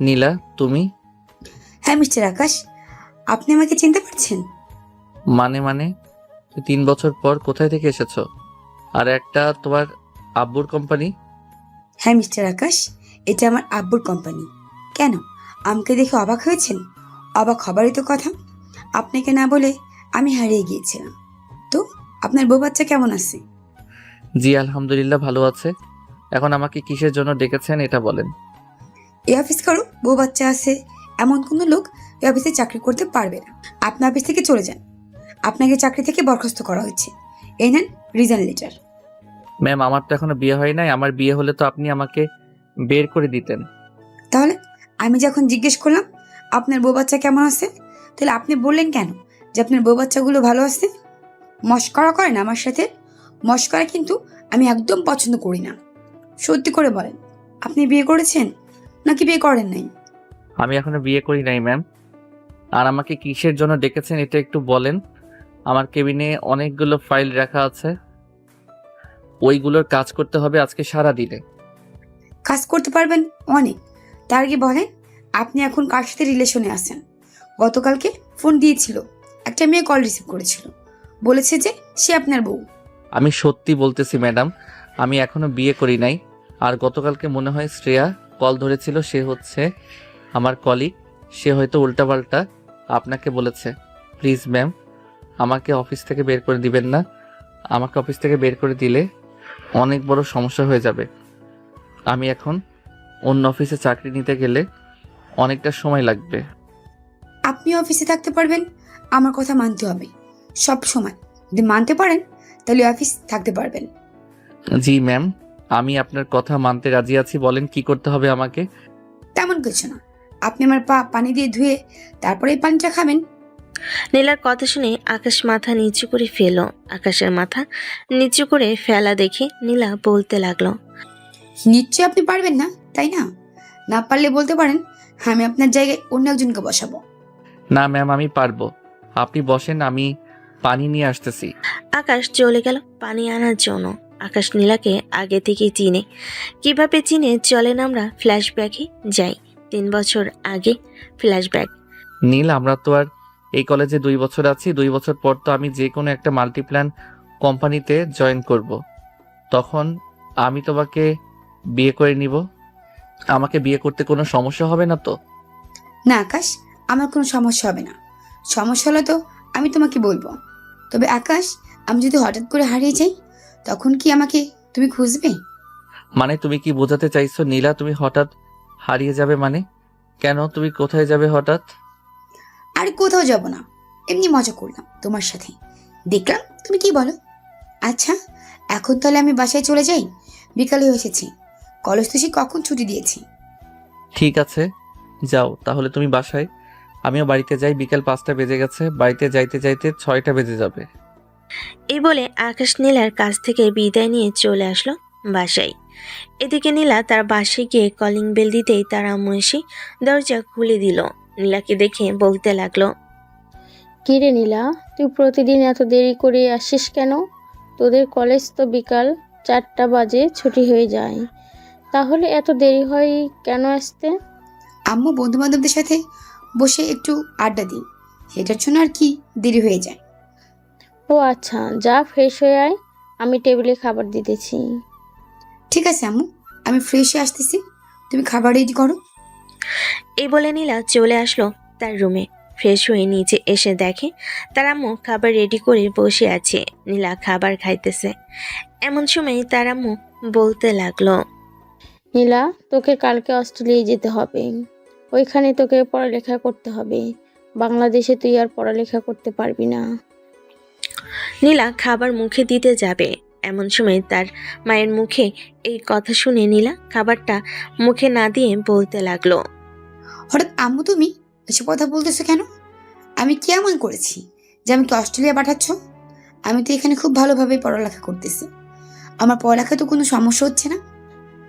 নীলা, তুমি? হ্যাঁ মিস্টার আকাশ, আপনি আমাকে চিনতে পারছেন? মানে 3 বছর পর কোথায় থেকে এসেছো? আর একটা তোমার আব্বুর কোম্পানি? হ্যাঁ মিস্টার আকাশ, এটা আমার আব্বুর কোম্পানি। কেন, আমাকে দেখে অবাক হয়েছেন? অবাক হবারই তো কথা। আপনাকে না বলে আমি হারিয়ে গিয়েছিলাম। তো আপনার বউ বাচ্চা কেমন আছে? জি আলহামদুলিল্লাহ ভালো আছে। এখন আমাকে কিসের জন্য ডেকেছেন এটা বলেন। এই অফিস করো, বউ বাচ্চা আছে এমন কোনো লোক এই অফিসে চাকরি করতে পারবে না। আপনি অফিস থেকে চলে যান। আপনাকে চাকরি থেকে বরখাস্ত করা হয়েছে। এই নেন রিজন লেটার। ম্যাম আমার তো এখনো বিয়ে হয় নাই। আমার বিয়ে হলে তো আপনি আমাকে বের করে দিতেন। তাহলে আমি যখন জিজ্ঞেস করলাম আপনার বউ বাচ্চা কেমন আছে, তাহলে আপনি বললেন কেন যে আপনার বউ বাচ্চাগুলো ভালো আছে? মস্করা করেন আমার সাথে? মস্করা কিন্তু আমি একদম পছন্দ করি না। সত্যি করে বলেন, আপনি বিয়ে করেছেন নাকি বিয়ে করেন নাই? আমি এখনো বিয়ে করি নাই ম্যাম। আর আমাকে কিসের জন্য ডেকেছেন এটা একটু বলেন। আমার কেবিনে অনেকগুলো ফাইল রাখা আছে, ওইগুলোর কাজ করতে হবে আজকে সারা দিনে। কাজ করতে পারবেন অনেক। তার আগে বলেন আপনি এখন কার সাথে রিলেশনে আছেন? গতকালকে ফোন দিয়েছিল, একটা মেয়ে কল রিসিভ করেছিল, বলেছে যে সে আপনার বউ। আমি সত্যি বলতেছি ম্যাডাম, আমি এখনো বিয়ে করি নাই। আর গতকালকে মনে হয় শ্রেয়া কল ধরেছিল, সে হচ্ছে আমার কলিগ। সে হয়তো উল্টাপাল্টা আপনাকে বলেছে। প্লিজ ম্যাম, আমাকে অফিস থেকে বের করে দিবেন না। আমাকে অফিস থেকে বের করে দিলে অনেক বড় সমস্যা হয়ে যাবে। আমি এখন অন্য অফিসে চাকরি নিতে গেলে অনেকটা সময় লাগবে। আপনি অফিসে থাকতে পারবেন, আমার কথা মানতে হবে সব সময়। যদি মানতে পারেন তাহলে অফিস থাকতে পারবেন। জি ম্যাম, আমি আপনার কথা মানতে রাজি আছি। বলেন কি করতে হবে আমাকে। তেমন কিছু না, আপনি আমার পা পানি দিয়ে ধুয়ে তারপরে এই পানিটা খাবেন। নীলার কথা শুনে আকাশ মাথা নিচু করে ফেল। আকাশের মাথা নিচু করে ফেলা দেখে নীলা বলতে লাগলো, নিশ্চয়ই আপনি পারবেন না, তাই না? না পারলে বলতে পারেন, আমি আপনার জায়গায় অন্য একজনকে বসাবো। না ম্যাম, আমি পারবো। আপনি বসেন, আমি পানি নিয়ে আসতেছি। আকাশ চলে গেল পানি আনার জন্য। আকাশ নীলাকে আগে থেকেই চিনে। কিভাবে চিনে চলেন আমরা ফ্ল্যাশব্যাকে যাই। 3 বছর আগে ফ্ল্যাশব্যাক। নীল, আমরা তো আর এই কলেজে 2 বছর আছি। 2 বছর পর তো আমি যে কোনো একটা মাল্টিপ্ল্যান কোম্পানিতে জয়েন করব। তখন আমি তোমাকে বিয়ে করে নিব। আমাকে বিয়ে করতে কোনো সমস্যা হবে না তো? না আকাশ, আমার কোনো সমস্যা হবে না। সমস্যা হলে তো আমি তোমাকে বলবো। তবে আকাশ, আমি যদি হঠাৎ করে হারিয়ে যাই তখন কি আমাকে তুমি খুঁজবে? মানে তুমি কি বোঝাতে চাইছো নীলা তুমি হঠাৎ হারিয়ে যাবে? মানে কেন, তুমি কোথায় যাবে হঠাৎ? আর কোথাও যাব না, এমনি মজা করলাম তোমার সাথে, দেখলাম তুমি কি বলো। আচ্ছা, এখন তাহলে আমি বাসায় চলে যাই, বিকালে এসেছি। কলেজ তো সে কখন ছুটি দিয়েছি। ঠিক আছে, যাও তাহলে তুমি বাসায়। আমিও বাড়িতে যাই। বিকেল 5টা বেজে গেছে। বাড়িতে যাইতে যাইতে 6টা বেজে যাবে। এই বলে আকাশ নীলার কাছ থেকে বিদায় নিয়ে চলে আসলো বাসায়। এদিকে নীলা তার বাসায় গিয়ে কলিং বেল দিতেই তার আম্মু এসে দরজা খুলে দিল। নীলাকে দেখে বলতে লাগলো, কিরে নীলা, তুই প্রতিদিন এত দেরি করে আসিস কেন? তোদের কলেজ তো বিকাল 4টা বাজে ছুটি হয়ে যায়, তাহলে এত দেরি হয় কেন আসতে? আম্মু বন্ধু বান্ধবদের সাথে বসে একটু আড্ডা দিই, সেটার জন্য আর কি দেরি হয়ে যায়। ও আচ্ছা, যা ফ্রেশ হয়ে আয়, আমি টেবিলে খাবার দিতেছি। ঠিক আছে আম্মু, আমি ফ্রেশ হয়ে আসতেছি, তুমি খাবার রেডি করো। এই বলে নীলা চলে আসলো তার রুমে। ফ্রেশ হয়ে নিচে এসে দেখে তার আম্মু খাবার রেডি করে বসে আছে। নীলা খাবার খাইতেছে। এমন সময় তার আম্মু বলতে লাগলো, নীলা, তোকে কালকে অস্ট্রেলিয়ায় যেতে হবে। ওইখানে তোকে পড়ালেখা করতে হবে। বাংলাদেশে তুই আর পড়ালেখা করতে পারবি না। নীলা খাবার মুখে দিতে যাবে, এমন সময় তার মায়ের মুখে এই কথা শুনে নীলা খাবারটা মুখে না দিয়ে বলতে লাগলো, হঠাৎ আম্মু তুমি এসব কথা বলতেছো কেন? আমি কি এমন করেছি যে আমাকে অস্ট্রেলিয়া পাঠাচ্ছ? আমি তো এখানে খুব ভালোভাবে পড়ালেখা করতেছি। আমার পড়ালেখা তো কোনো সমস্যা হচ্ছে না।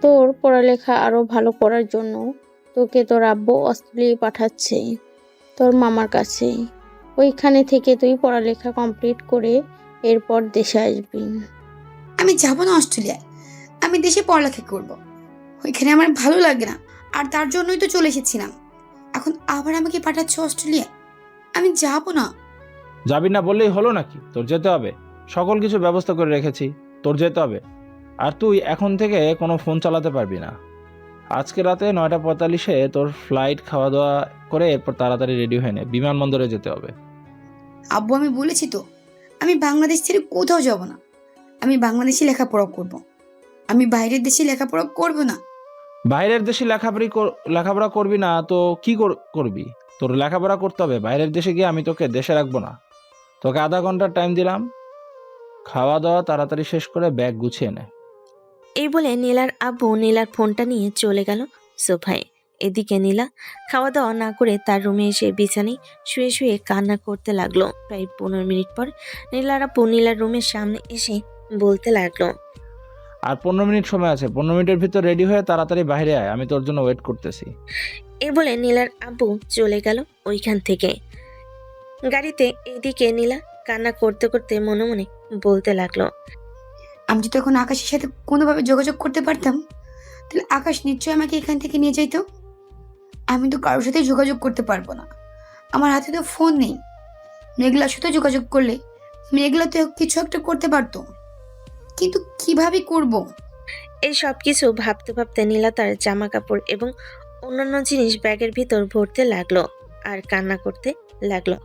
তোর পড়ালেখা আরো ভালো করার জন্য তোকে তোর আব্বু অস্ট্রেলিয়া পাঠাচ্ছে, তোর মামার কাছে। ওইখানে থেকে তুই পড়ালেখা কমপ্লিট করে এরপর দেশে আসবি। আমি যাব না অস্ট্রেলিয়ায়। আমি দেশে পড়ালেখা করব। ওইখানে আমার ভালো লাগে না, আর তার জন্যই তো চলে এসেছিলাম। এখন আবার আমাকে পাঠাচ্ছ অস্ট্রেলিয়ায়? আমি যাব না। যাবি না বললেই হলো নাকি? তোর যেতে হবে। সকল কিছু ব্যবস্থা করে রেখেছি, তোর যেতে হবে। আর তুই এখন থেকে কোনো ফোন চালাতে পারবি না। আজকে রাতে 9:45-এ তোর ফ্লাইট, খাওয়া দাওয়া করে এরপর তাড়াতাড়ি রেডি হয়ে নে, বিমানবন্দরে যেতে হবে। আব্বু, আমি বলেছি তো, আমি বাংলাদেশ ছেড়ে কোথাও যাব না। আমি বাংলাদেশে লেখাপড়া করব। আমি বাইরের দেশে লেখাপড়া করব না। বাইরের দেশে লেখাপড়া করবি না তো কি করবি? তোর লেখাপড়া করতে হবে। বাইরের দেশে গিয়ে আমি তোকে দেশে রাখবো না। তোকে আধা ঘন্টার টাইম দিলাম, খাওয়া দাওয়া তাড়াতাড়ি শেষ করে ব্যাগ গুছিয়ে নে। এই বলে নীলার আব্বু নীলার ফোনটা নিয়ে চলে গেল সোফায়। এদিকে নীলা খাওয়া দাওয়া না করে তার রুমে এসে বিছানায় শুয়ে শুয়ে কান্না করতে লাগলো। প্রায় 15 মিনিট পর নীলার আব্বু নীলার রুমের সামনে এসে বলতে লাগলো, আর 15 মিনিট সময় আছে। 15 মিনিটের ভিতর রেডি হয়ে তাড়াতাড়ি বাইরে আয়, আমি তোর জন্য ওয়েট করতেছি। এই বলে নীলার আব্বু চলে গেল ওইখান থেকে। গাড়িতে এদিকে নীলা কান্না করতে করতে মনে মনে বলতে লাগলো, আমি যদি এখন আকাশের সাথে কোনোভাবে যোগাযোগ করতে পারতাম, তাহলে আকাশ নিশ্চয়ই আমাকে এখান থেকে নিয়ে যাইতো। আমি তো কারোর সাথে যোগাযোগ করতে পারবো না। আমার হাতে তো ফোন নেই। মেঘলার সাথে যোগাযোগ করলে মেঘলা তো কিছু একটা করতে পারতো, কিন্তু কিভাবে করব? এই সব কিছু ভাবতে ভাবতে নীলা তার জামা কাপড় এবং অন্যান্য জিনিস ব্যাগের ভিতর ভরতে লাগলো আর কান্না করতে লাগলো।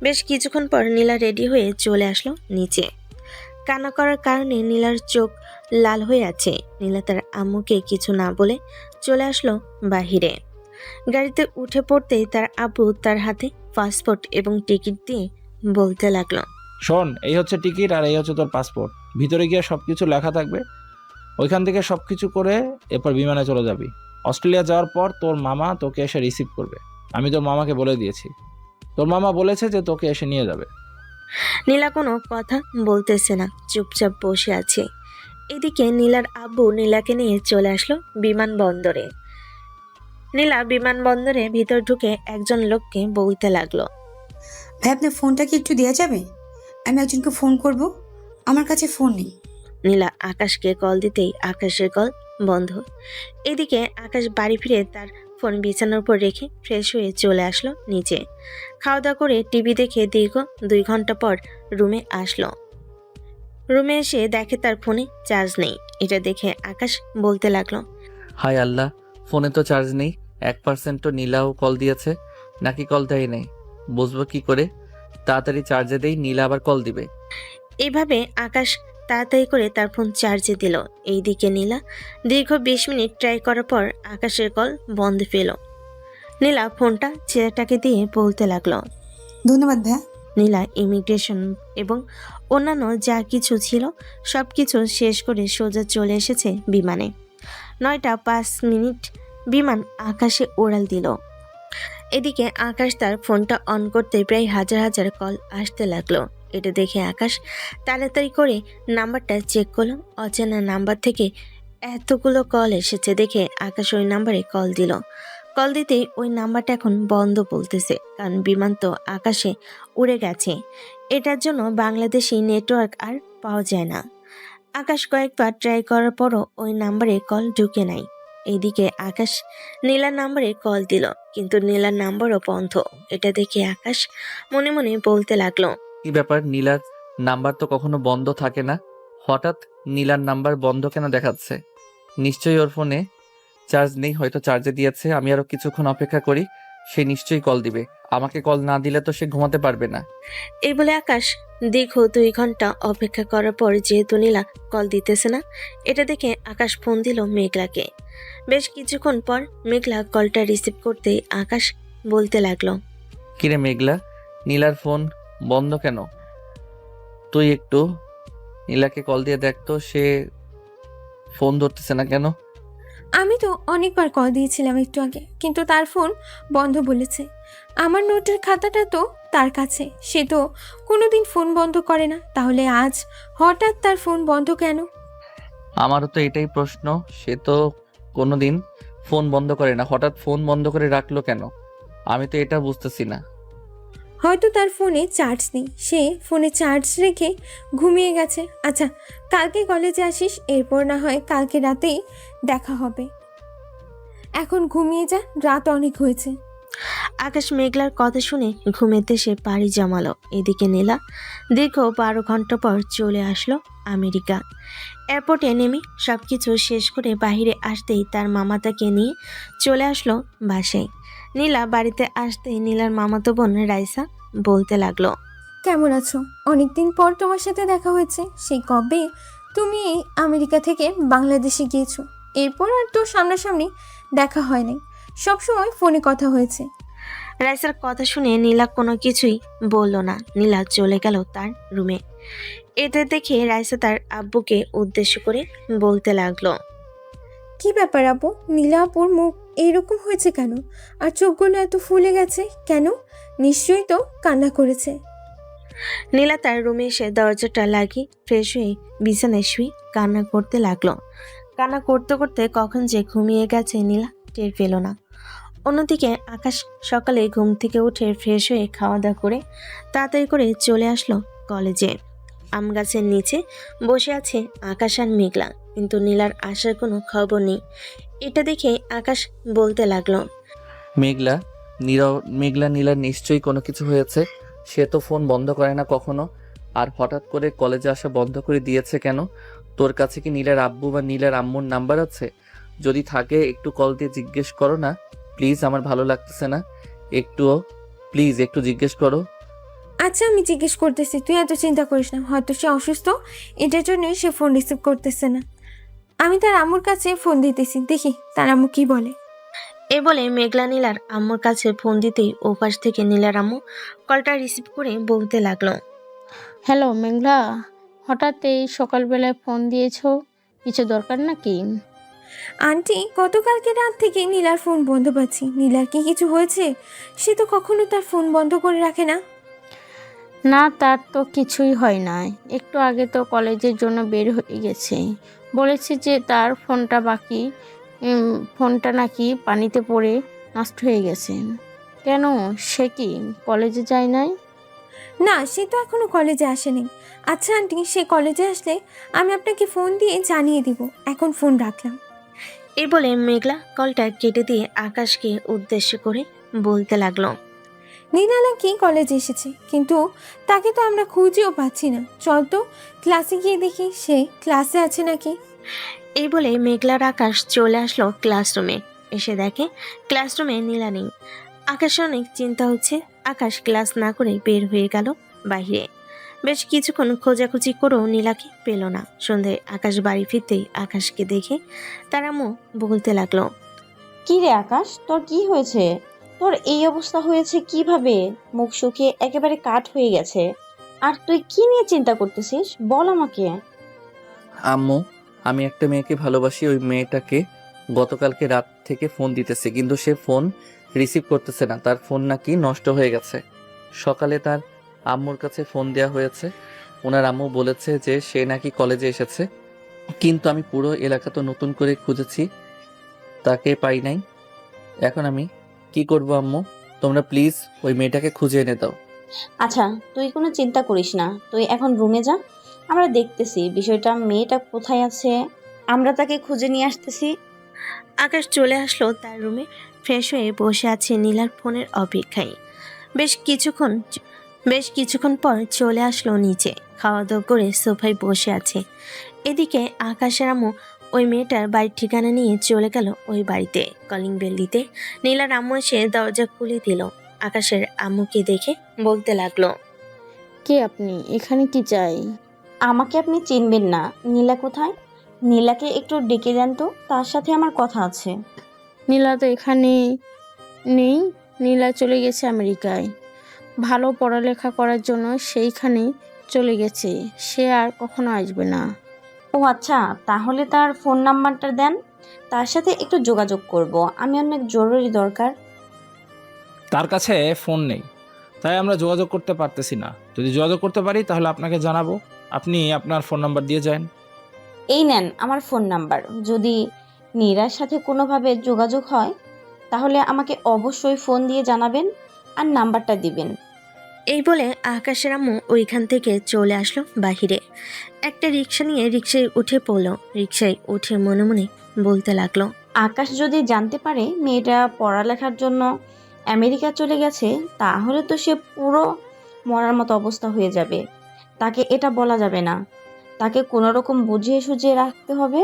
বেশ কিছুক্ষণ পর নীলা রেডি হয়ে চলে আসলো নিচে। কান্না করার কারণে নীলার চোখ লাল হয়ে আছে। নীলা তার আম্মুকে কিছু না বলে চলে আসলো বাহিরে। গাড়িতে উঠে পড়তেই তার আব্বু তার হাতে পাসপোর্ট এবং টিকিট দিয়ে বলতে লাগলো, শোন, এই হচ্ছে টিকিট আর এই হচ্ছে তোর পাসপোর্ট। ভিতরে গিয়ে সবকিছু লেখা থাকবে। ওইখান থেকে সবকিছু করে এরপর বিমানে চলে যাবি। অস্ট্রেলিয়া যাওয়ার পর তোর মামা তোকে এসে রিসিভ করবে। আমি তোর মামাকে বলে দিয়েছি। তোর মামা বলেছে যে তোকে এসে নিয়ে যাবে। নীলা কোনো কথা বলতেছে না, চুপচাপ বসে আছে। এদিকে নীলার আব্বু নীলাকে নিয়ে চলে আসলো বিমানবন্দরে। নীলা বিমানবন্দরে ভিতর ঢুকে একজন লোককে বলতে লাগলো, ভাই, আপনার ফোনটা কি একটু দেওয়া যাবে? আমি একজনকে ফোন করব। আমার কাছে ফোন নেই। নীলা আকাশকে কল দিতেই আকাশের কল বন্ধ। এদিকে আকাশ বাড়ি ফিরে তার ফোন বিছানার উপর রেখে ফ্রেশ হয়ে চলে আসলো নিচে। খাওয়া দাওয়া করে টিভি দেখে দীর্ঘ 2 ঘন্টা পর রুমে আসলো। রুমে এসে দেখে তার ফোনে চার্জ নেই। এটা দেখে আকাশ বলতে লাগলো, হায় আল্লাহ, ফোনে তো চার্জ নেই। 1% তো নীলাও কল দিয়েছে নাকি কল দেয় নাই, বুঝবো কি করে? তাড়াতাড়ি চার্জে দেই, নীলা আবার কল দিবে। এইভাবে আকাশ তাড়াতাড়ি করে তার ফোন চার্জে দিল। এইদিকে নীলা দীর্ঘ 20 মিনিট ট্রাই করার পর আকাশের কল বন্ধ পেল। নীলা ফোনটা ছেলেটাকে দিয়ে বলতে লাগলো, ধন্যবাদ ভাইয়া। নীলা ইমিগ্রেশন এবং অন্যান্য যা কিছু ছিল সব কিছু শেষ করে সোজা চলে এসেছে বিমানে। 9:05 বিমান আকাশে উড়াল দিল। এদিকে আকাশ তার ফোনটা অন করতে প্রায় হাজার হাজার কল আসতে লাগলো। এটা দেখে আকাশ তাড়াতাড়ি করে নাম্বারটা চেক করলো। অচেনা নাম্বার থেকে এতগুলো কল এসেছে দেখে আকাশ ওই নাম্বারে কল দিল। কল দিতেই ওই নাম্বারটা এখন বন্ধ বলতেছে, কারণ বিমান তো আকাশে উড়ে গেছে। এটার জন্য বাংলাদেশি নেটওয়ার্ক আর পাওয়া যায় না। আকাশ কয়েকবার ট্রাই করার পরও ওই নাম্বারে কল ঢুকে নাই। এইদিকে আকাশ নীলার নাম্বারে কল দিল, কিন্তু নীলার নাম্বারও বন্ধ। এটা দেখে আকাশ মনে মনে বলতে লাগলো, কি ব্যাপার, নীলার নাম্বার তো কখনো বন্ধ থাকে না, হঠাৎ নীলার নাম্বার বন্ধ কেন দেখাচ্ছে? নিশ্চয়ই ওর ফোনে চার্জ নেই, হয়তো চার্জে দিয়েছে। আমি আরো কিছুক্ষণ অপেক্ষা করি, সে নিশ্চয়ই কল দিবে। আমাকে কল না দিলে তো সে ঘুমাতে পারবে না। এই বলে আকাশ দীর্ঘ 2 ঘন্টা অপেক্ষা করার পর যেহেতু নীলা কল দিতেছে না, এটা দেখে আকাশ ফোন দিল মেঘলাকে। বেশ কিছুক্ষণ পর মেঘলা কলটা রিসিভ করতেই আকাশ বলতে লাগলো, কিরে মেঘলা, নীলার ফোন বন্ধ কেন? তুই একটু নীলাকে কল দিয়ে দেখ তো, সে ফোন ধরতেছে না কেন? আমি তো অনেকবার কল দিয়েছিলাম একটু আগে, কিন্তু তার ফোন বন্ধ বলেছে। আমার নোটের খাতাটা তো তার কাছে, সে তো কোনোদিন ফোন বন্ধ করে না, তাহলে আজ হঠাৎ তার ফোন বন্ধ কেন? আমারও তো এটাই প্রশ্ন, সে তো কোনোদিন ফোন বন্ধ করে না, হঠাৎ ফোন বন্ধ করে রাখলো কেন? আমি তো এটা বুঝতেছি না। হয়তো তার ফোনে চার্জ নেই, সে ফোনে চার্জ রেখে ঘুমিয়ে গেছে। আচ্ছা, কালকে কলেজে আসিস, এরপর না হয় কালকে রাতেই দেখা হবে। এখন ঘুমিয়ে যা, রাত অনেক হয়েছে। আকাশ মেঘলার কথা শুনে ঘুমেতে সে পাড়ি জমালো। এদিকে নীলা দীর্ঘ 12 ঘন্টা পর চলে আসলো আমেরিকা। এয়ারপোর্টে নেমে সবকিছু শেষ করে বাইরে আসতেই তার মামা তাকে নিয়ে চলে আসলো বাসায়। নীলা বাড়িতে আসতেই নীলার মামাতো বোন রাইসা বলতে লাগলো, কেমন আছো? অনেকদিন পর তোমার সাথে দেখা হয়েছে। সেই কবে তুমি এই আমেরিকা থেকে বাংলাদেশে গিয়েছো, এরপর আর তো সামনাসামনি দেখা হয় নাই, সবসময় ফোনে কথা হয়েছে। রাইসার কথা শুনে নীলা কোনো কিছুই বলল না। নীলা চলে গেল তার রুমে। এতে দেখে রাইসা তার আব্বুকে উদ্দেশ্য করে বলতে লাগলো, কি ব্যাপার আপু, নীলা আপুর মুখ এইরকম হয়েছে কেন? আর চোখগুলো এত ফুলে গেছে কেন? নিশ্চয়ই তো কান্না করেছে। নীলা তার রুমে এসে দরজাটা লাগিয়ে ফ্রেশ হয়ে বিছানায় শুয়ে কান্না করতে লাগলো। কান্না করতে করতে কখন যে ঘুমিয়ে গেছে নীলা টের পেল না। অন্যদিকে আকাশ সকালে ঘুম থেকে উঠে ফ্রেশ হয়ে খাওয়া দাওয়া করে তাড়াতাড়ি করে চলে আসলো কলেজে। আম গাছের নিচে বসে আছে আকাশ আর মেঘলা, কিন্তু নীলার আসার কোনো খবর নেই। এটা দেখে আকাশ বলতে লাগলো, মেঘলা মেঘলা নীলার নিশ্চয়ই কোনো কিছু হয়েছে। সে তো ফোন বন্ধ করে না কখনো, আর হঠাৎ করে কলেজে আসা বন্ধ করে দিয়েছে কেন? তোর কাছে কি নীলার আব্বু বা নীলার আম্মুর নাম্বার আছে? যদি থাকে একটু কল দিয়ে জিজ্ঞেস করো না প্লিজ, আমার ভালো লাগতেছে না। প্লিজ একটু জিজ্ঞেস করো। আচ্ছা, আমি জিজ্ঞেস করতেছি, তুই এত চিন্তা করিস না। হয়তো সে অসুস্থ, এটার জন্যই সে ফোন রিসিভ করতেছে না। আমি তার আম্মুর কাছে ফোন দিতেছি, দেখি তার আম্মু কি বলে। এ বলে মেঘলা নীলার আম্মুর কাছে ফোন দিতেই ওপাশ থেকে নীলার আম্মু কলটা রিসিভ করে বলতে লাগলো, হ্যালো মেঘলা, হঠাৎ এই সকালবেলায় ফোন দিয়েছো, কিছু দরকার নাকি? আন্টি, গতকালকে রাত থেকে নীলার ফোন বন্ধ পাচ্ছি। নীলার কি কিছু হয়েছে? সে তো কখনো তার ফোন বন্ধ করে রাখে না। না, তার তো কিছুই হয় নাই। একটু আগে তো কলেজের জন্য বের হয়ে গেছে। বলেছে যে তার ফোনটা নাকি পানিতে পড়ে নষ্ট হয়ে গেছে। কেন, সে কি কলেজে যায় নাই? না, সে তো এখনো কলেজে আসেনি। আচ্ছা আন্টি, সে কলেজে আসলে আমি আপনাকে ফোন দিয়ে জানিয়ে দিব। এখন ফোন রাখলাম। এ বলে মেঘলা কলটা কেটে দিয়ে আকাশকে উদ্দেশ্য করে বলতে লাগলো, নীলা নাকি কলেজে এসেছে, কিন্তু তাকে তো আমরা খুঁজেও পাচ্ছি না। চল তো ক্লাসে গিয়ে দেখি সে ক্লাসে আছে নাকি। এই বলে মেঘলার আকাশ চলে আসলো ক্লাসরুমে। এসে দেখে ক্লাসরুমে নীলা নেই। আকাশের অনেক চিন্তা হচ্ছে। আকাশ ক্লাস না করে বের হয়ে গেল বাইরে। বেশ কিছুক্ষণ খোঁজাখুঁজি করেও নীলাকে পেল না। সন্ধ্যায় আকাশ বাড়ি ফিরতেই আকাশকে দেখে তার আম্মু বলতে লাগলো, কি রে আকাশ, তোর কি হয়েছে? তোর এই অবস্থা হয়েছে কিভাবে? মুখ শুকিয়ে একেবারে কাঠ হয়ে গেছে। আর তুই কি নিয়ে চিন্তা করতেছিস, বল আমাকে। আম্মু, আমি একটা মেয়েকে ভালোবাসি। ওই মেয়েটাকে গতকালকে রাত থেকে ফোন দিতেছে, কিন্তু সে ফোন রিসিভ করতেছে না। তার ফোন নাকি নষ্ট হয়ে গেছে। সকালে তার আম্মুর কাছে ফোন দেওয়া হয়েছে। ওনার আম্মু বলেছে যে সে নাকি কলেজে এসেছে, কিন্তু আমি পুরো এলাকা তো নতুন করে খুঁজেছি, তাকে পাই নাই। এখন আমি কি করব আম্মু? তোমরা প্লিজ ওই মেয়েটাকে খুঁজে এনে দাও। আচ্ছা, তুই কোনো চিন্তা করিস না, তুই এখন রুমে যা, আমরা দেখতেছি বিষয়টা, মেয়েটা কোথায় আছে, আমরা তাকে খুঁজে নিয়ে আসতেছি। আকাশ চলে আসলো তার রুমে। ফ্রেশ হয়ে বসে আছে নীলার ফোনের অপেক্ষায়। বেশ কিছুক্ষণ পর চলে আসলো নিচে। খাওয়া দাওয়া করে সোফায় বসে আছে। এদিকে আকাশের আম্মু ওই মেয়েটার বাড়ির ঠিকানা নিয়ে চলে গেল ওই বাড়িতে। কলিং বেল দিতে নীলার আম্মু এসে দরজা খুলে দিল। আকাশের আম্মুকে দেখে বলতে লাগলো, কে আপনি? এখানে কি চাই? আমাকে আপনি চিনবেন না। নীলা কোথায়? নীলাকে একটু ডেকে দেন তো, তার সাথে আমার কথা আছে। নীলা তো এখানে নেই। নীলা চলে গেছে আমেরিকায়, ভালো পড়ালেখা করার জন্য সেইখানে চলে গেছে। সে আর কখনো আসবে না। ও আচ্ছা, তাহলে তার ফোন নাম্বারটা দেন, তার সাথে একটু যোগাযোগ করব, আমি অনেক জরুরি দরকার। তার কাছে ফোন নেই, তাই আমরা যোগাযোগ করতে পারতেছি না। যদি যোগাযোগ করতে পারি তাহলে আপনাকে জানাবো। আপনি আপনার ফোন নাম্বার দিয়ে যান। এই নেন আমার ফোন নাম্বার। যদি নীরার সাথে কোনোভাবে যোগাযোগ হয় তাহলে আমাকে অবশ্যই ফোন দিয়ে জানাবেন আর নাম্বারটা দিবেন। এই বলে আকাশের আম্মু ওইখান থেকে চলে আসলো বাহিরে। একটা রিক্সা নিয়ে রিক্সায় উঠে পড়লো। রিক্সায় উঠে মনে মনে বলতে লাগলো, আকাশ যদি জানতে পারে মেয়েটা পড়ালেখার জন্য আমেরিকা চলে গেছে তাহলে তো সে পুরো মরার মতো অবস্থা হয়ে যাবে। তাকে এটা বলা যাবে না, তাকে কোনো রকম বুঝিয়ে সুঝিয়ে রাখতে হবে।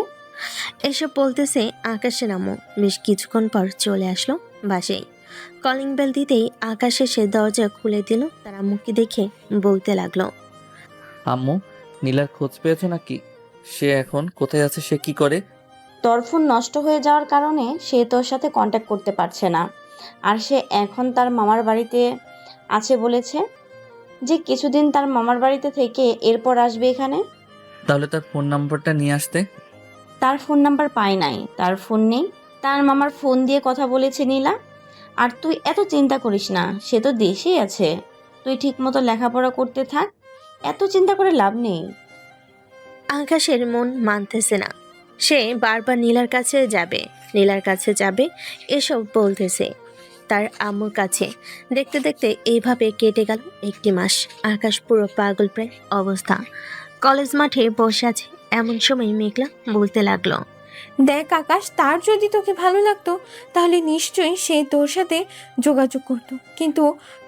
এসব বলতেছে আকাশের আম্মু বেশ কিছুক্ষণ পর চলে আসলো বাসায়। কলিং বেল দিতেই আকাশ এসে দরজা খুলে দিল। তার আম্মুকে দেখে বলতে লাগলো, আম্মু, নীলার খোঁজ পেয়েছো নাকি? সে এখন কোথায় আছে, সে কি করে? তোর ফোন নষ্ট হয়ে যাওয়ার কারণে সে তোর সাথে কন্ট্যাক্ট করতে পারছে না। আর সে এখন তার মামার বাড়িতে আছে, বলেছে যে কিছুদিন তার মামার বাড়িতে থেকে এরপর আসবে এখানে। তাহলে তার ফোন নাম্বারটা নিয়ে আসতে। তার ফোন নাম্বার পাই নাই, তার ফোন নেই। তার মামার ফোন দিয়ে কথা বলেছে নীলা। আর তুই এত চিন্তা করিস না, সে তো দেশেই আছে। তুই ঠিকমতো লেখাপড়া করতে থাক, এত চিন্তা করে লাভ নেই। আকাশের মন মানতেছে না। সে বারবার নীলার কাছে যাবে, নীলার কাছে যাবে এসব বলতেছে তার আম্মুর কাছে। দেখতে দেখতে এইভাবে কেটে গেল একটি মাস। আকাশ পুরো পাগল প্রায় অবস্থা। কলেজ মাঠে বসে আছে, এমন সময় মেঘলা বলতে লাগলো, দেখ আকাশ, তার যদি তোকে ভালো লাগতো তাহলে নিশ্চয়ই সে তোর সাথে যোগাযোগ করতো, কিন্তু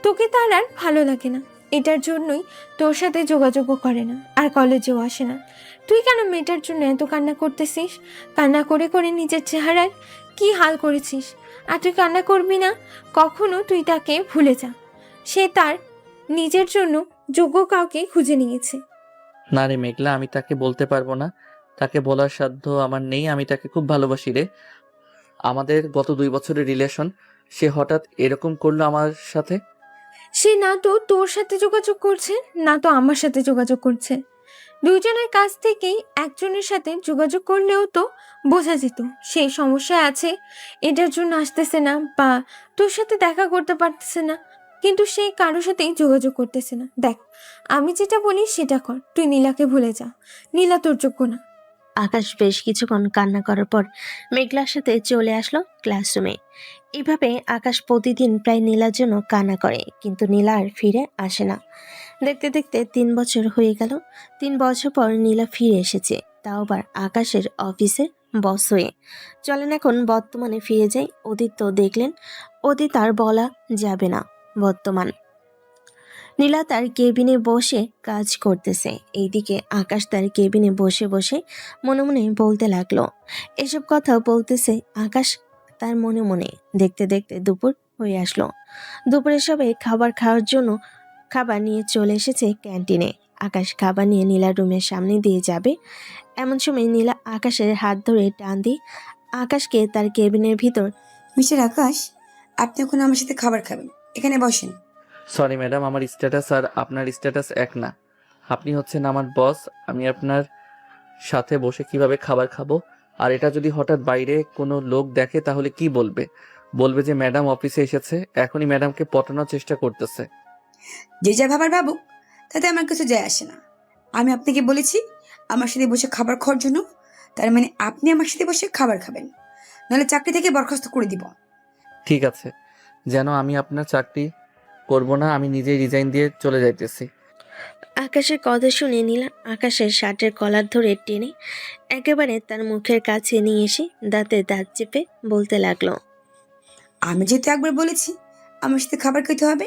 তোকে তার আর ভালো লাগে না। এটার জন্যই তোর সাথে যোগাযোগও করে না আর কলেজেও আসে না। তুই কেন মেয়েটার জন্য এত কান্না করতেছিস? কান্না করে করে নিজের চেহারার কি হাল করেছিস। আর তুই কান্না করবি না, কখনো তুই তাকে ভুলে যা। সে তার নিজের জন্য যোগ্য কাউকে খুঁজে নিয়েছে। না রে মেঘলা, আমি তাকে বলতে পারবো না। তাকে বলার সাধ্য আমার নেই। আমি তাকে খুব ভালোবাসি রে। আমাদের গত 2 বছরের রিলেশন, সে হঠাৎ এরকম করলো আমার সাথে। সে না তো তোর সাথে যোগাযোগ করছে, না তো আমার সাথে যোগাযোগ করছে। দুজনের কাছ থেকেই একজনের সাথে যোগাযোগ করলেও তো বোঝা যেত সে সমস্যায় আছে, এটার জন্য আসতেছে না বা তোর সাথে দেখা করতে পারতেছে না। কিন্তু সে কারোর সাথেই যোগাযোগ করতেছে না। দেখ, আমি যেটা বলি সেটা কর, তুই নীলাকে ভুলে যা। নীলা তোর যোগ্য না। আকাশ বেশ কিছুক্ষণ কান্না করার পর মেঘলার সাথে চলে আসলো ক্লাসরুমে। এভাবে আকাশ প্রতিদিন প্রায় নীলার জন্য কান্না করে, কিন্তু নীলা আর ফিরে আসে না। দেখতে দেখতে 3 বছর হয়ে গেল। 3 বছর পর নীলা ফিরে এসেছে, তাও আবার আকাশের অফিসে বস হয়ে। চলেন এখন বর্তমানে ফিরে যাই। অতীত তো দেখলেন, অতীত আর বলা যাবে না। বর্তমান নীলা তার কেবিনে বসে কাজ করতেছে। এইদিকে আকাশ তার কেবিনে বসে বসে মনে মনে বলতে লাগলো। এসব কথা বলতেছে আকাশ তার মনে মনে। দেখতে দেখতে দুপুর হয়ে আসলো। দুপুরে সবাই খাবার খাওয়ার জন্য খাবার নিয়ে চলে এসেছে ক্যান্টিনে। আকাশ খাবার নিয়ে নীলার রুমের সামনে দিয়ে যাবে, এমন সময় নীলা আকাশের হাত ধরে টান দিয়ে আকাশকে তার কেবিনের ভিতর। মিস্টার আকাশ, আপনি এখন আমার সাথে খাবার খাবেন, এখানে বসেন। সরি ম্যাডাম, আমার স্ট্যাটাস আর আপনার স্ট্যাটাস এক না। আপনি হচ্ছেন আমার বস। আমি আপনার সাথে বসে কিভাবে খাবার খাবো? আর এটা যদি হঠাৎ বাইরে কোনো লোক দেখে তাহলে কি বলবে? বলবে যে ম্যাডাম অফিসে এসেছে, এখনই ম্যাডামকে পটানোর চেষ্টা করতেছে। যে যা ভাবার ভাবুক, তাতে আমার কিছু যায় আসে না। আমি আপনাকে বলেছি আমার সাথে বসে খাবার খাওয়ার জন্য, তার মানে আপনি আমার সাথে বসে খাবার খাবেন, নাহলে চাকরি থেকে বরখাস্ত করে দিব। ঠিক আছে, যেন আমি আপনার চাকরি করব না, আমি নিজেই রিজাইন দিয়ে চলে যাইতেছি। আকাশের কথা শুনে নীলা আকাশের শার্টের কলার ধরে টেনে একেবারে তার মুখের কাছে নিয়ে এসে দাঁতে দাঁত চেপে বলতে লাগলো, আমি যেহেতু একবার বলেছি আমার সাথে খাবার খেতে হবে,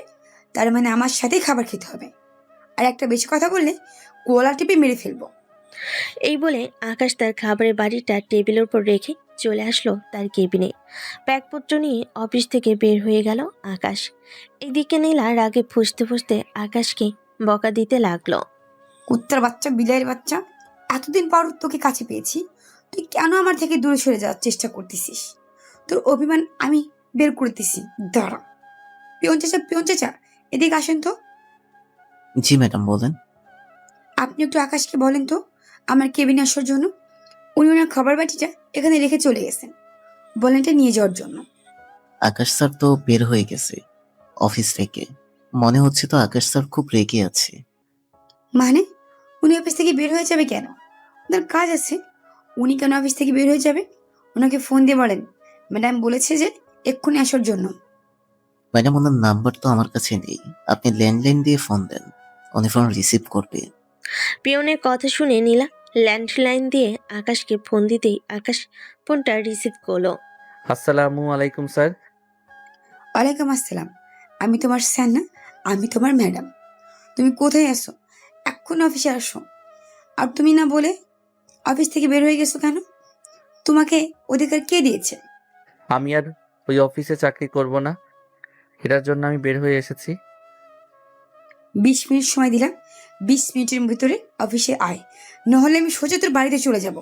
তার মানে আমার সাথেই খাবার খেতে হবে। আর একটা বেশি কথা বললে কোলা টিপে মেরে ফেলবো। এই বলে আকাশ তার খাবারের বাড়িটা টেবিলের উপর রেখে চলে আসলো তার কেবিনে। ব্যাগপত্র নিয়ে অফিস থেকে বের হয়ে গেল আকাশ। এদিকে নীলা রাগে ফুঁসতে ফুঁসতে আকাশকে বকা দিতে লাগলো। কুত্তার বাচ্চা, বিলের বাচ্চা, এতদিন পর তোকে কাছে পেয়েছি, তুই কেন আমার থেকে দূরে সরে যাওয়ার চেষ্টা করতেছিস? তোর অভিমান আমি বের করতেছি, দাঁড়া। পিয়ন চাচা, এদিকে আসেন তো। জি ম্যাডাম, বলেন। আপনি একটু আকাশকে বলেন তো আমার কেবিনে আসার জন্য। উনি ওনার খাবার বাটিটা এখানে রেখে চলে গেছেন, বলেন এটা নিয়ে যাওয়ার জন্য। আকাশ স্যার তো বের হয়ে গেছে, অফিস থেকে। মনে হচ্ছে তো আকাশ স্যার খুব রেগে আছে। মানে উনি অফিস থেকে বের হয়ে যাবে কেন? ওনার কাজ আছে। উনি কেন অফিস থেকে বের হয়ে যাবে? ওনাকে ফোন দিয়ে বলেন ম্যাডাম বলেছে যে এক্ষুনি আসার জন্য। ম্যাডাম, ওনার নাম্বার তো আমার কাছে নেই। আপনি ল্যান্ডলাইন দিয়ে ফোন দেন, উনি ফোন রিসিভ করবে। পিয়নের কথা শুনে নীলা ল্যান্ডলাইন দিয়ে আকাশকে ফোন দিতেই আকাশ ফোনটা রিসিভ করলো। আসসালামু আলাইকুম স্যার। ওয়ালাইকুম আসসালাম। আমি তোমার স্যার না, আমি তোমার ম্যাডাম। তুমি কোথায় আসো? এক্ষুনি অফিসে আসো। আর তুমি না বলে অফিস থেকে বের হয়ে গেছো কেন? তোমাকে অধিকার কে দিয়েছে? আমি আর ওই অফিসে চাকরি করব না, এটার জন্য আমি বের হয়ে এসেছি। 20 মিনিট সময় দিলাম, 20 মিনিটের ভিতরে অফিসে আয়, নাহলে আমি সোজা তোর বাড়িতে চলে যাব।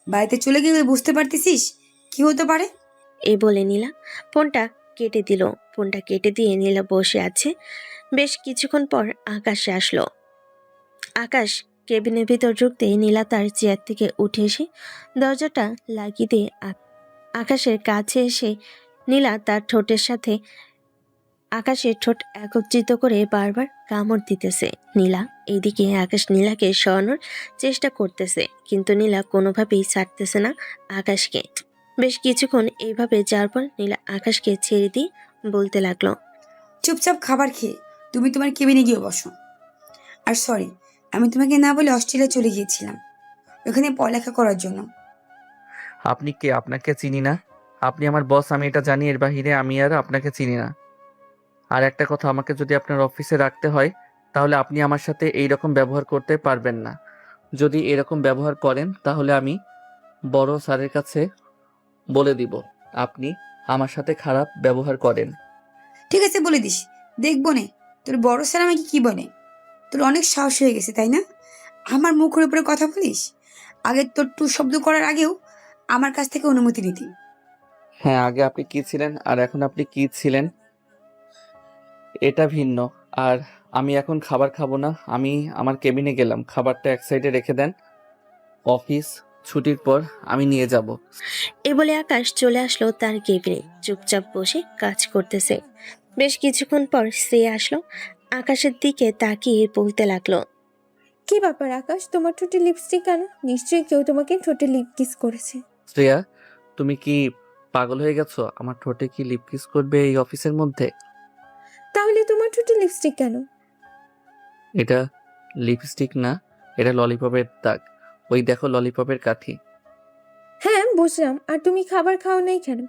বাড়িতে চলে গেলে বুঝতে পারতেছিস কি হতে পারে। এই বলে নীলা ফোনটা কেটে দিল। ফোনটা কেটে দিয়ে নীলা বসে আছে। বেশ কিছুক্ষণ পর আকাশ আসলো। আকাশ কেবিনের ভিতর ঢুকতেই নীলা তার চেয়ার থেকে উঠে এসে দরজাটা লাগিয়ে দিয়ে আকাশের কাছে এসে নীলা তার ঠোঁটের সাথে আকাশের ঠোঁট একত্রিত করে বারবার কামড় দিতেছে। নীলা এইদিকে আকাশ নীলাকে সরানোর চেষ্টা করতেছে, কিন্তু নীলা কোনোভাবেই ছাড়তেছে না আকাশকে। বেশ কিছুক্ষণ এইভাবে যাওয়ার পর নীলা আকাশকে ছেড়ে দিয়ে বলতে লাগলো, চুপচাপ খাবার খেয়ে তুমি তোমার কেবিনে গিয়ে বসো। আর সরি, আমি তোমাকে না বলে অস্ট্রেলিয়া চলে গিয়েছিলাম ওখানে পড়ালেখা করার জন্য। আপনি কে? আপনাকে চিনি না। আপনি আমার বস, আমি এটা জানি। এর বাহিরে আমি আর আপনাকে চিনি না। আর একটা কথা, আমাকে যদি আপনার অফিসে রাখতে হয় তাহলে আপনি আমার সাথে এই রকম ব্যবহার করতে পারবেন না। যদি এরকম ব্যবহার করেন তাহলে আমি বড় স্যারের কাছে বলে দিব আপনি আমার সাথে খারাপ ব্যবহার করেন। ঠিক আছে, বলে দিস, দেখবো নে তোর বড় স্যার আমাকে কি বলে। তোর অনেক সাহস হয়ে গেছে তাই না? আমার মুখের উপরে কথা বলিস। আগে তোর টু শব্দ করার আগেও আমার কাছ থেকে অনুমতি নিতি। হ্যাঁ, আগে আপনি কি ছিলেন আর এখন আপনি কি ছিলেন এটা ভিন্ন। আর আমি এখন খাবার খাবো না। আমি আমার কেবিনে গেলাম, খাবারটা এক সাইডে রেখে দেন। অফিস ছুটির পর আমি নিয়ে যাব। এ বলে আকাশ চলে আসলো তার কেবিনে। চুপচাপ বসে কাজ করতেছে। বেশ কিছুক্ষণ পর সে আসলো, আকাশের দিকে তাকিয়ে বলতে লাগলো, কি ব্যাপার আকাশ, তোমার ঠোঁটে লিপস্টিক কেন? নিশ্চয়ই কেউ তোমাকে ঠোঁটে লিপ কিস করেছে। শ্রেয়া, তুমি কি পাগল হয়ে গেছো? আমার ঠোঁটে কি লিপ কিস করবে এই অফিসের মধ্যে? তাহলে তোমার ঠোঁটে লিপস্টিক কেন? এটা লিপস্টিক না, এটা ললিপপের দাগ। ওই দেখো ললিপপের কাঠি। হ্যাঁ বুঝলাম, আর তুমি খাবার খাও নাই কেন?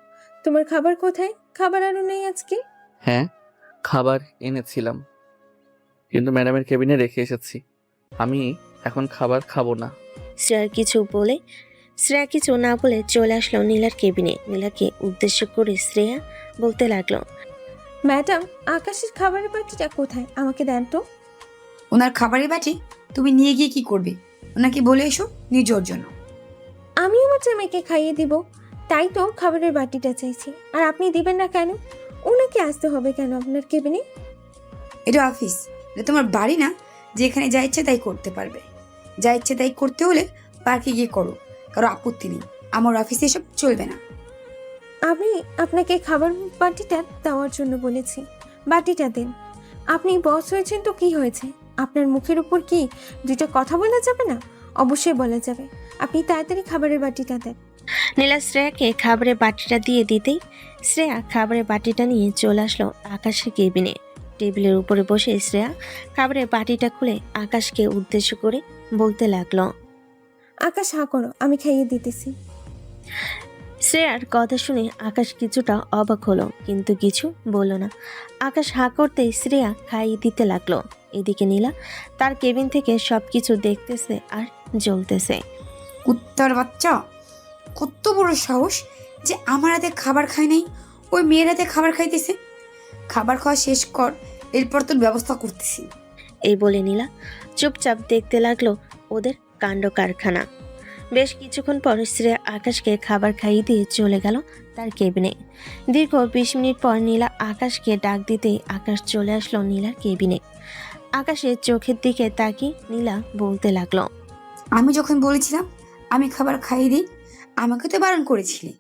তোমার খাবার কোথায়? খাবার আনো নাই আজকে? হ্যাঁ, খাবার এনেছিলাম, কিন্তু ম্যাডামের কেবিনে রেখে এসেছি। আমি এখন খাবার খাবো না। শ্রেয়া কিছু না বলে চলে আসলো নীলার কেবিনে। নীলাকে উদ্দেশ্য করে শ্রেয়া বলতে লাগলো, ম্যাডাম, আকাশের খাবারের বাটিটা কোথায়? আমাকে দেন তো। ওনার খাবারের বাটি তুমি নিয়ে গিয়ে কি করবে? ওনাকে বলে এসো নিয়ে যাওয়ার জন্য। আমি আমার জামাইকে খাইয়ে দিব, তাই তো খাবারের বাটিটা চাইছি। আর আপনি দিবেন না কেন? ওনাকে আসতে হবে কেন আপনার কেবিনে? এটা অফিস, এটা তোমার বাড়ি না যেখানে যা ইচ্ছে তাই করতে পারবে। যা ইচ্ছে তাই করতে হলে পার্কে গিয়ে করো, কারো আপত্তি নেই। আমার অফিসে এসব চলবে না। আমি আপনাকে খাবার বাটিটা দেওয়ার জন্য বলেছি, বাটিটা দিন। আপনি বস হয়েছেন তো কি হয়েছে? আপনার মুখের উপর কি দুটো কথা বলা যাবে না? অবশ্যই বলা যাবে। আপনি তাড়াতাড়ি খাবারের বাটিটা দেন। নীলা শ্রেয়াকে খাবারের বাটিটা দিয়ে দিতেই শ্রেয়া খাবারের বাটিটা নিয়ে চলে আসলো আকাশের কেবিনে। টেবিলের উপরে বসে শ্রেয়া খাবারের বাটিটা খুলে আকাশকে উদ্দেশ্য করে বলতে লাগলো, আকাশ হা করো, আমি খাইয়ে দিতেছি। শ্রেয়ার কথা শুনে আকাশ কিছুটা অবাক হলো, কিন্তু কিছু বলল না। আকাশ হা করতেই শ্রেয়া খাইয়ে দিতে লাগলো। এদিকে নীলা তার কেবিন থেকে সবকিছু দেখতেছে আর জ্বলতেছে। কুত্তার বাচ্চা, কত বড় সাহস যে আমার হাতে খাবার খায় নাই, ওই মেয়ের হাতে খাবার খাইতেছে। খাবার খাওয়া শেষ কর, এরপর তোর ব্যবস্থা করতেছি। এই বলে নীলা চুপচাপ দেখতে লাগলো ওদের কাণ্ড কারখানা। বেশ কিছুক্ষণ পর শ্রেয়া আকাশকে খাবার খাইয়ে দিয়ে চলে গেল তার কেবিনে। দীর্ঘ 20 মিনিট পর নীলা আকাশকে ডাক দিতেই আকাশ চলে আসলো নীলার কেবিনে। আকাশের চোখের দিকে তাকিয়ে নীলা বলতে লাগলো, আমি যখন বলেছিলাম আমি খাবার খাইয়ে দিই, আমাকে তো বারণ করেছিলি।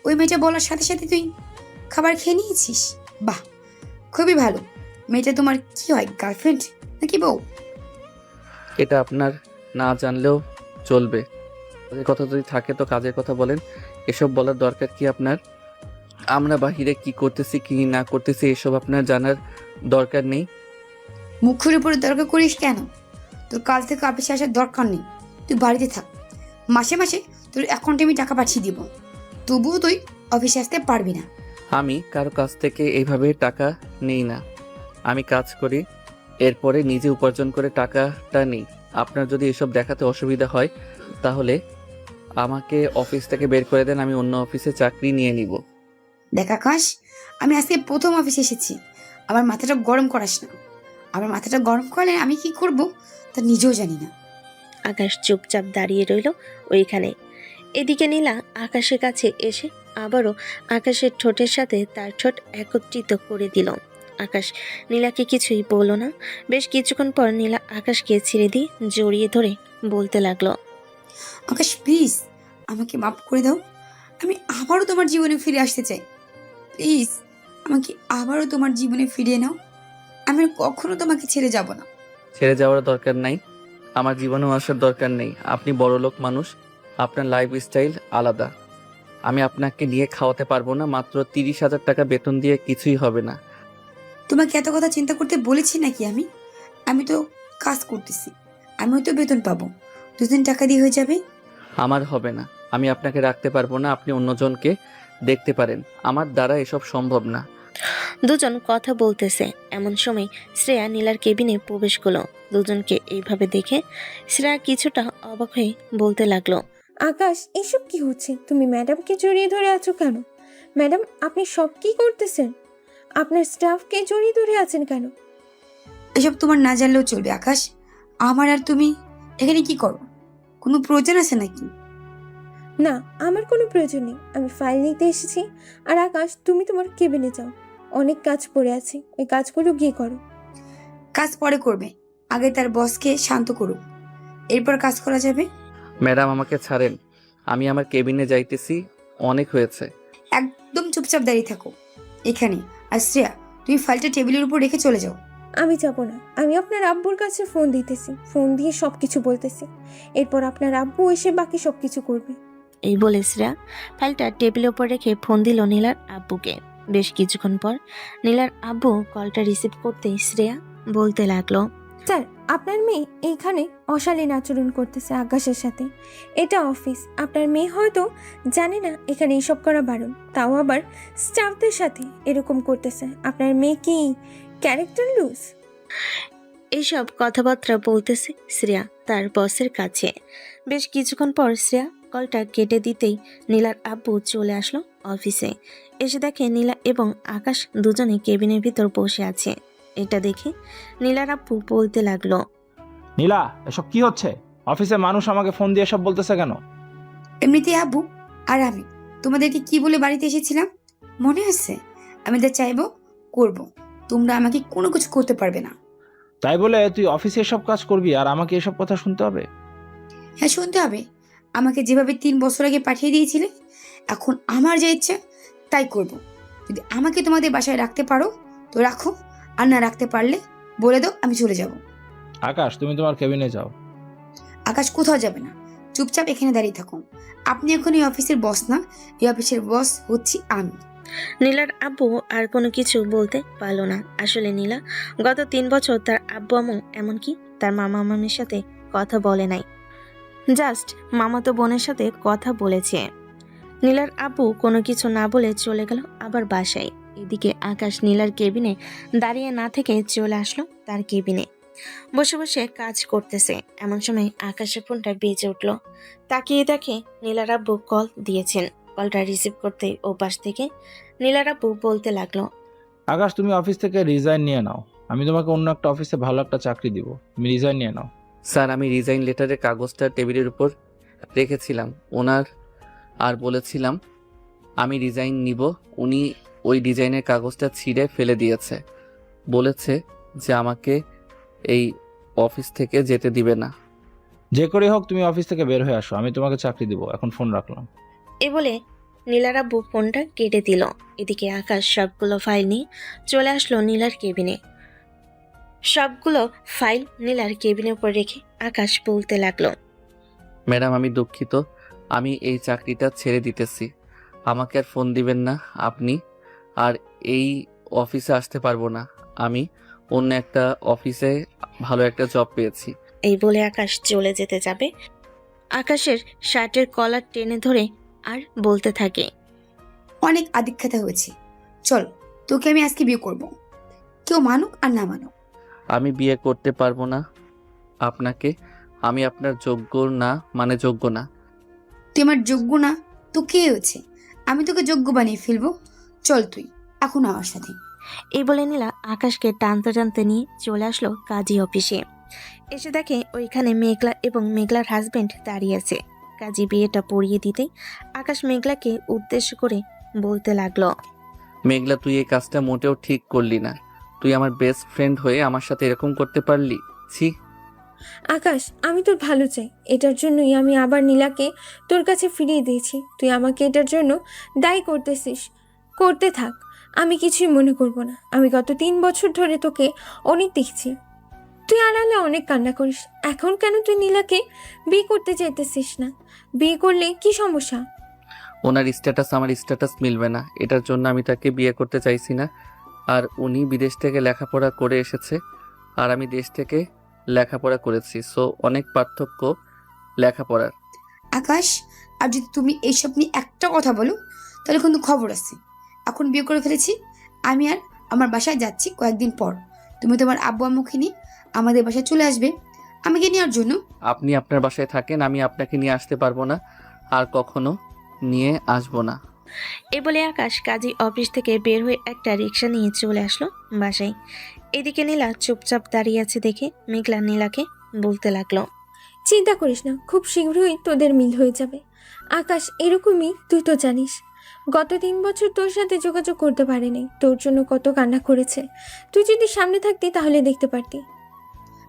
ওই মেয়েটা বলার সাথে সাথে তুই খাবার খেয়ে নিয়েছিস। বাহ, খুবই ভালো। মেয়েটা তোমার কি হয়, গার্লফ্রেন্ড নাকি বউ? এটা আপনার না জানলেও চলবে। কাজের কথা যদি থাকে তো কাজের কথা বলেন, এসব বলার দরকার কি আপনার? আমরা বাহিরে কি করতেছি কি না করতেছি এসব আপনার জানার দরকার নেই। মুখের উপরে দরকার করিস কেন? তোর কাল থেকে অফিসে আসার দরকার নেই, তুই বাড়িতে থাক। মাসে মাসে তোর অ্যাকাউন্টে আমি টাকা পাঠিয়ে দিব, তবুও তুই অফিসে আসতে পারবি না। আমি কারো কাছ থেকে এইভাবে টাকা নেই না। আমি কাজ করি, এরপরে নিজে উপার্জন করে টাকাটা নিই। আপনার যদি এসব দেখাতে অসুবিধা হয় তাহলে আমাকে অফিস থেকে বের করে দেন, আমি অন্য অফিসে চাকরি নিয়ে নিব। দেখ আকাশ, আমি আজকে প্রথম অফিসে এসেছি, আমার মাথাটা গরম করাস না। আমার মাথাটা গরম করলে আমি কি করব তা নিজেও জানি না। আকাশ চুপচাপ দাঁড়িয়ে রইল ওইখানে। এদিকে নীলা আকাশের কাছে এসে আবারও আকাশের ঠোঁটের সাথে তার ঠোঁট একত্রিত করে দিল। আকাশ নীলাকে কিছুই বলল না। বেশ কিছুক্ষণ পর নীলা আকাশকে ছেড়ে দিয়ে জড়িয়ে ধরে বলতে লাগলো, আকাশ প্লিজ আমাকে মাফ করে দাও, আমি আবারও তোমার জীবনে ফিরে আসতে চাই। প্লিজ আমাকে আবারও তোমার জীবনে ফিরিয়ে নাও, আমি আর কখনো তোমাকে ছেড়ে যাব না। ছেড়ে যাওয়ার দরকার নাই, আমার জীবনেও আসার দরকার নেই। আপনি বড়লোক মানুষ, আপনার লাইফস্টাইল আলাদা। আমি আপনাকে নিয়ে খাওয়াতে পারবো না। মাত্র 30,000 টাকা বেতন দিয়ে কিছুই হবে না। তোমাকে এত কথা চিন্তা করতে বলেছি নাকি? আমি তো কাজ করতেছি, আমিও তো বেতন পাবো, দুদিন টাকা দিয়ে হয়ে যাবে। আমার হবে না, আমি আপনাকে রাখতে পারবো না। আপনি অন্যজনকে দেখতে পারেন, আমার দ্বারা এসব সম্ভব না। দুজন কথা বলতেছে। এমন সময় শ্রেয়া নীলার কেবিনে প্রবেশ করলো। দুজনকে এইভাবে দেখে শ্রেয়া কিছুটা অবাক হয়ে বলতে লাগলো, আকাশ, এসব কি হচ্ছে? তুমি ম্যাডামকে জড়িয়ে ধরে আছো কেন? ম্যাডাম, আপনি সব কি করতেছেন? আপনার স্টাফকে জড়িয়ে ধরে আছেন কেন? এসব তোমার না জানলেও চলবে আকাশ। আমার আর তুমি এখানে কি করো? কোনো প্রয়োজন আছে নাকি? না, আমার কোনো প্রয়োজন নেই, আমি ফাইল নিতে এসেছি। আর আকাশ, তুমি তোমার কেবিনে যাও, অনেক কাজ পড়ে আছে, ওই কাজগুলো গিয়ে করো। কাজ পরে করবে, আগে তার বসকে শান্ত করুক, এরপর কাজ করা যাবে। ম্যাডাম আমাকে ছাড়েন, আমি আমার কেবিনে যাইতেছি, অনেক হয়েছে। একদম চুপচাপ দাঁড়িয়ে থাকো এখানে। আর শ্রেয়া, তুমি ফাইলটা টেবিলের উপর রেখে চলে যাও। আমি যাব না, আমি আপনার আব্বুর কাছে ফোন দিতেছি, ফোন দিয়ে সব কিছু বলতেছি, এরপর আপনার আব্বু এসে বাকি সব কিছু করবে। এই বলে শ্রেয়া ফাইলটা টেবিলের উপর রেখে ফোন দিল নীলার আব্বুকে। বেশ কিছুক্ষণ পর নীলার আব্বু কলটা রিসিভ করতেই শ্রেয়া বলতে লাগলো, স্যার, আপনার মেয়ে এইখানে অশালীন আচরণ করতেছে আকাশের সাথে। এটা অফিস, আপনার মেয়ে হয়তো জানে না এখানে এসব করা বারণ, তাও আবার স্টাফদের সাথে এরকম করতেছে। আপনার মেয়ে কি ক্যারেক্টার লুজ? এইসব কথাবার্তা বলতেছে শ্রেয়া তার বসের কাছে। বেশ কিছুক্ষণ পর শ্রেয়া কলটা কেটে দিতেই নীলার আব্বু চলে আসলো অফিসে। এসে দেখে নীলা এবং আকাশ দুজনে কেবিনের ভিতর বসে আছে। এটা দেখে নীলার আব্বু বলতে লাগলো, নীলা, এসব কি হচ্ছে? অফিসে মানুষ আমাকে ফোন দিয়ে সব বলতেছে কেন? এমনিতে আব্বু আর আমি তোমাদেরকে কি বলে বাড়িতে এসেছিলাম মনে আছে? আমি যা চাইবো করব, তোমরা আমাকে কোনো কিছু করতে পারবে না। তাই বলে তুই অফিসে এসব কাজ করবি আর আমাকে এসব কথা শুনতে হবে? হ্যাঁ, শুনতে হবে। আমাকে যেভাবে 3 বছর আগে পাঠিয়ে দিয়েছিলে, এখন আমার যা ইচ্ছা তাই করব। যদি আমাকে তোমাদের বাসায় রাখতে পারো তো রাখো, আর না রাখতে পারলে বলে দাও আমি চলে যাব। আকাশ, তুমি তোমার কেবিনে যাও। আকাশ কোথাও যাবে না, চুপচাপ এখানে দাঁড়িয়ে থাকুন। আপনি এখন এই অফিসের বস না, এই অফিসের বস হচ্ছি আমি। নীলার আব্বু আর কোনো কিছু বলতে পারলো না। আসলে নীলা গত 3 বছর তার আব্বু আম্মু এমনকি তার মামা মামির সাথে কথা বলে নাই, জাস্ট মামাতো বোনের সাথে কথা বলেছে। নীলার আব্বু কোনো কিছু না বলে চলে গেল আবার বাসায়। এদিকে আকাশ নীলার কেবিনে দাঁড়িয়ে না থেকে চলে আসলো তার কেবিনে। বসে বসে কাজ করতেছে। এমন সময় আকাশের ফোনটা বেজে উঠলো। তাকিয়ে দেখে নীলার আব্বু কল দিয়েছেন। কলটা রিসিভ করতে ও পাশ থেকে নীলার আব্বু বলতে লাগলো, আকাশ, তুমি অফিস থেকে রিজাইন নিয়ে নাও, আমি তোমাকে অন্য একটা অফিসে ভালো একটা চাকরি দিব, তুমি রিজাইন নিয়ে নাও। স্যার, আমি রিজাইন লেটারের কাগজটা টেবিলের উপর রেখেছিলাম ওনার, আর বলেছিলাম আমি রিজাইন নিব। উনি ওই ডিজাইনের কাগজটা ছিঁড়ে ফেলে দিয়েছে, বলেছে যে আমাকে এই অফিস থেকে যেতে দিবে না। যে করে হোক তুমি অফিস থেকে বের হয়ে আসো, আমি তোমাকে চাকরি দিব। এখন ফোন রাখলাম। এ বলে নীলার আব্বু ফোনটা কেটে দিল। এদিকে আকাশ সবগুলো ফাইল নিয়ে চলে আসলো নীলার কেবিনে। সবগুলো ফাইল নীলার কেবিনের উপর রেখে আকাশ বলতে লাগলো, ম্যাডাম আমি দুঃখিত, আমি এই চাকরিটা ছেড়ে দিতেছি। আমাকে আর ফোন দিবেন না আপনি, আর এই অফিসে আসতে পারবো না। আমি অন্য একটা অফিসে ভালো একটা জব পেয়েছি। এই বলে আকাশ চলে যেতে যাবে। আকাশের শার্টের কলার টেনে ধরে আর বলতে থাকে, অনেক আদিক্ষেতা হয়েছে, চল তোকে আমি আজকে বিয়ে করব, কেউ মানুক আর না মানুক। আমি বিয়ে করতে পারবো না আপনাকে, আমি আপনার যোগ্য না, মানে যোগ্য না। তুই আমার যোগ্য না তো কে হয়েছে? আমি তোকে যোগ্য বানিয়ে ফেলবো, চল তুই এখন আমার সাথে। এই বলে নীলা আকাশকে টানতে টানতে নিয়ে চলে আসলো কাজী অফিসে। এসে দেখে ওইখানে মেঘলা এবং মেঘলার হাজবেন্ড দাঁড়িয়ে আছে। কাজী বিয়েটা পড়িয়ে দিতেই আকাশ মেঘলাকে উদ্দেশ্য করে বলতে লাগলো, মেঘলা তুই এই কাজটা মোটেও ঠিক করলি না। তুই আমার বেস্ট ফ্রেন্ড হয়ে আমার সাথে এরকম করতে পারলি? ছি। আকাশ, আমি তোর ভালো চাই, এটার জন্যই আমি আবার নীলাকে তোর কাছে ফিরিয়ে দিয়েছি। তুই আমাকে এটার জন্য দায়ী করতেছিস, করতে থাক, আমি কিছুই মনে করব না। আমি গত 3 বছর ধরে তোকে অনেক দেখছি, তুই আড়ালে অনেক কান্না করিস। এখন কেন তুই নীলাকে বিয়ে করতে চাইতেছিস না? বিয়ে করলে কি সমস্যা? ওনার স্ট্যাটাস আমার স্ট্যাটাস মিলবে না, এটার জন্য আমি তাকে বিয়ে করতে চাইছি না। আর উনি বিদেশ থেকে লেখাপড়া করে এসেছে, আর আমি দেশ থেকে লেখাপড়া করেছি, সো অনেক পার্থক্য লেখাপড়ার। আকাশ, আর যদি তুমি এইসব নিয়ে একটা কথা বলো তাহলে কিন্তু খবর আছে। এখন বিয়ে করে ফেলেছি, আমি আর আমার বাসায় যাচ্ছি কয়েকদিন পর। তুমি তোমার আব্বু আম্মুকে নিয়ে আমাদের বাসায় চলে আসবে আমাকে নেওয়ার জন্য। আপনি আপনার বাসায় থাকেন, আমি আপনাকে নিয়ে আসতে পারবো না, আর কখনো নিয়ে আসবো না। এই বলে আকাশ কাজী অফিস থেকে বের হয়ে একটা রিক্সা নিয়ে চলে আসলো বাসায়। এদিকে নীলা চুপচাপ দাঁড়িয়ে আছে দেখে মেঘলা নীলাকে বলতে লাগলো, চিন্তা করিস না, খুব শীঘ্রই তোদের মিল হয়ে যাবে। আকাশ, এরকমই, তুই তো জানিস গত 3 বছর তোর সাথে যোগাযোগ করতে পারেনি, তোর জন্য কত কান্না করেছে। তুই যদি সামনে থাকতি তাহলে দেখতে পারতি।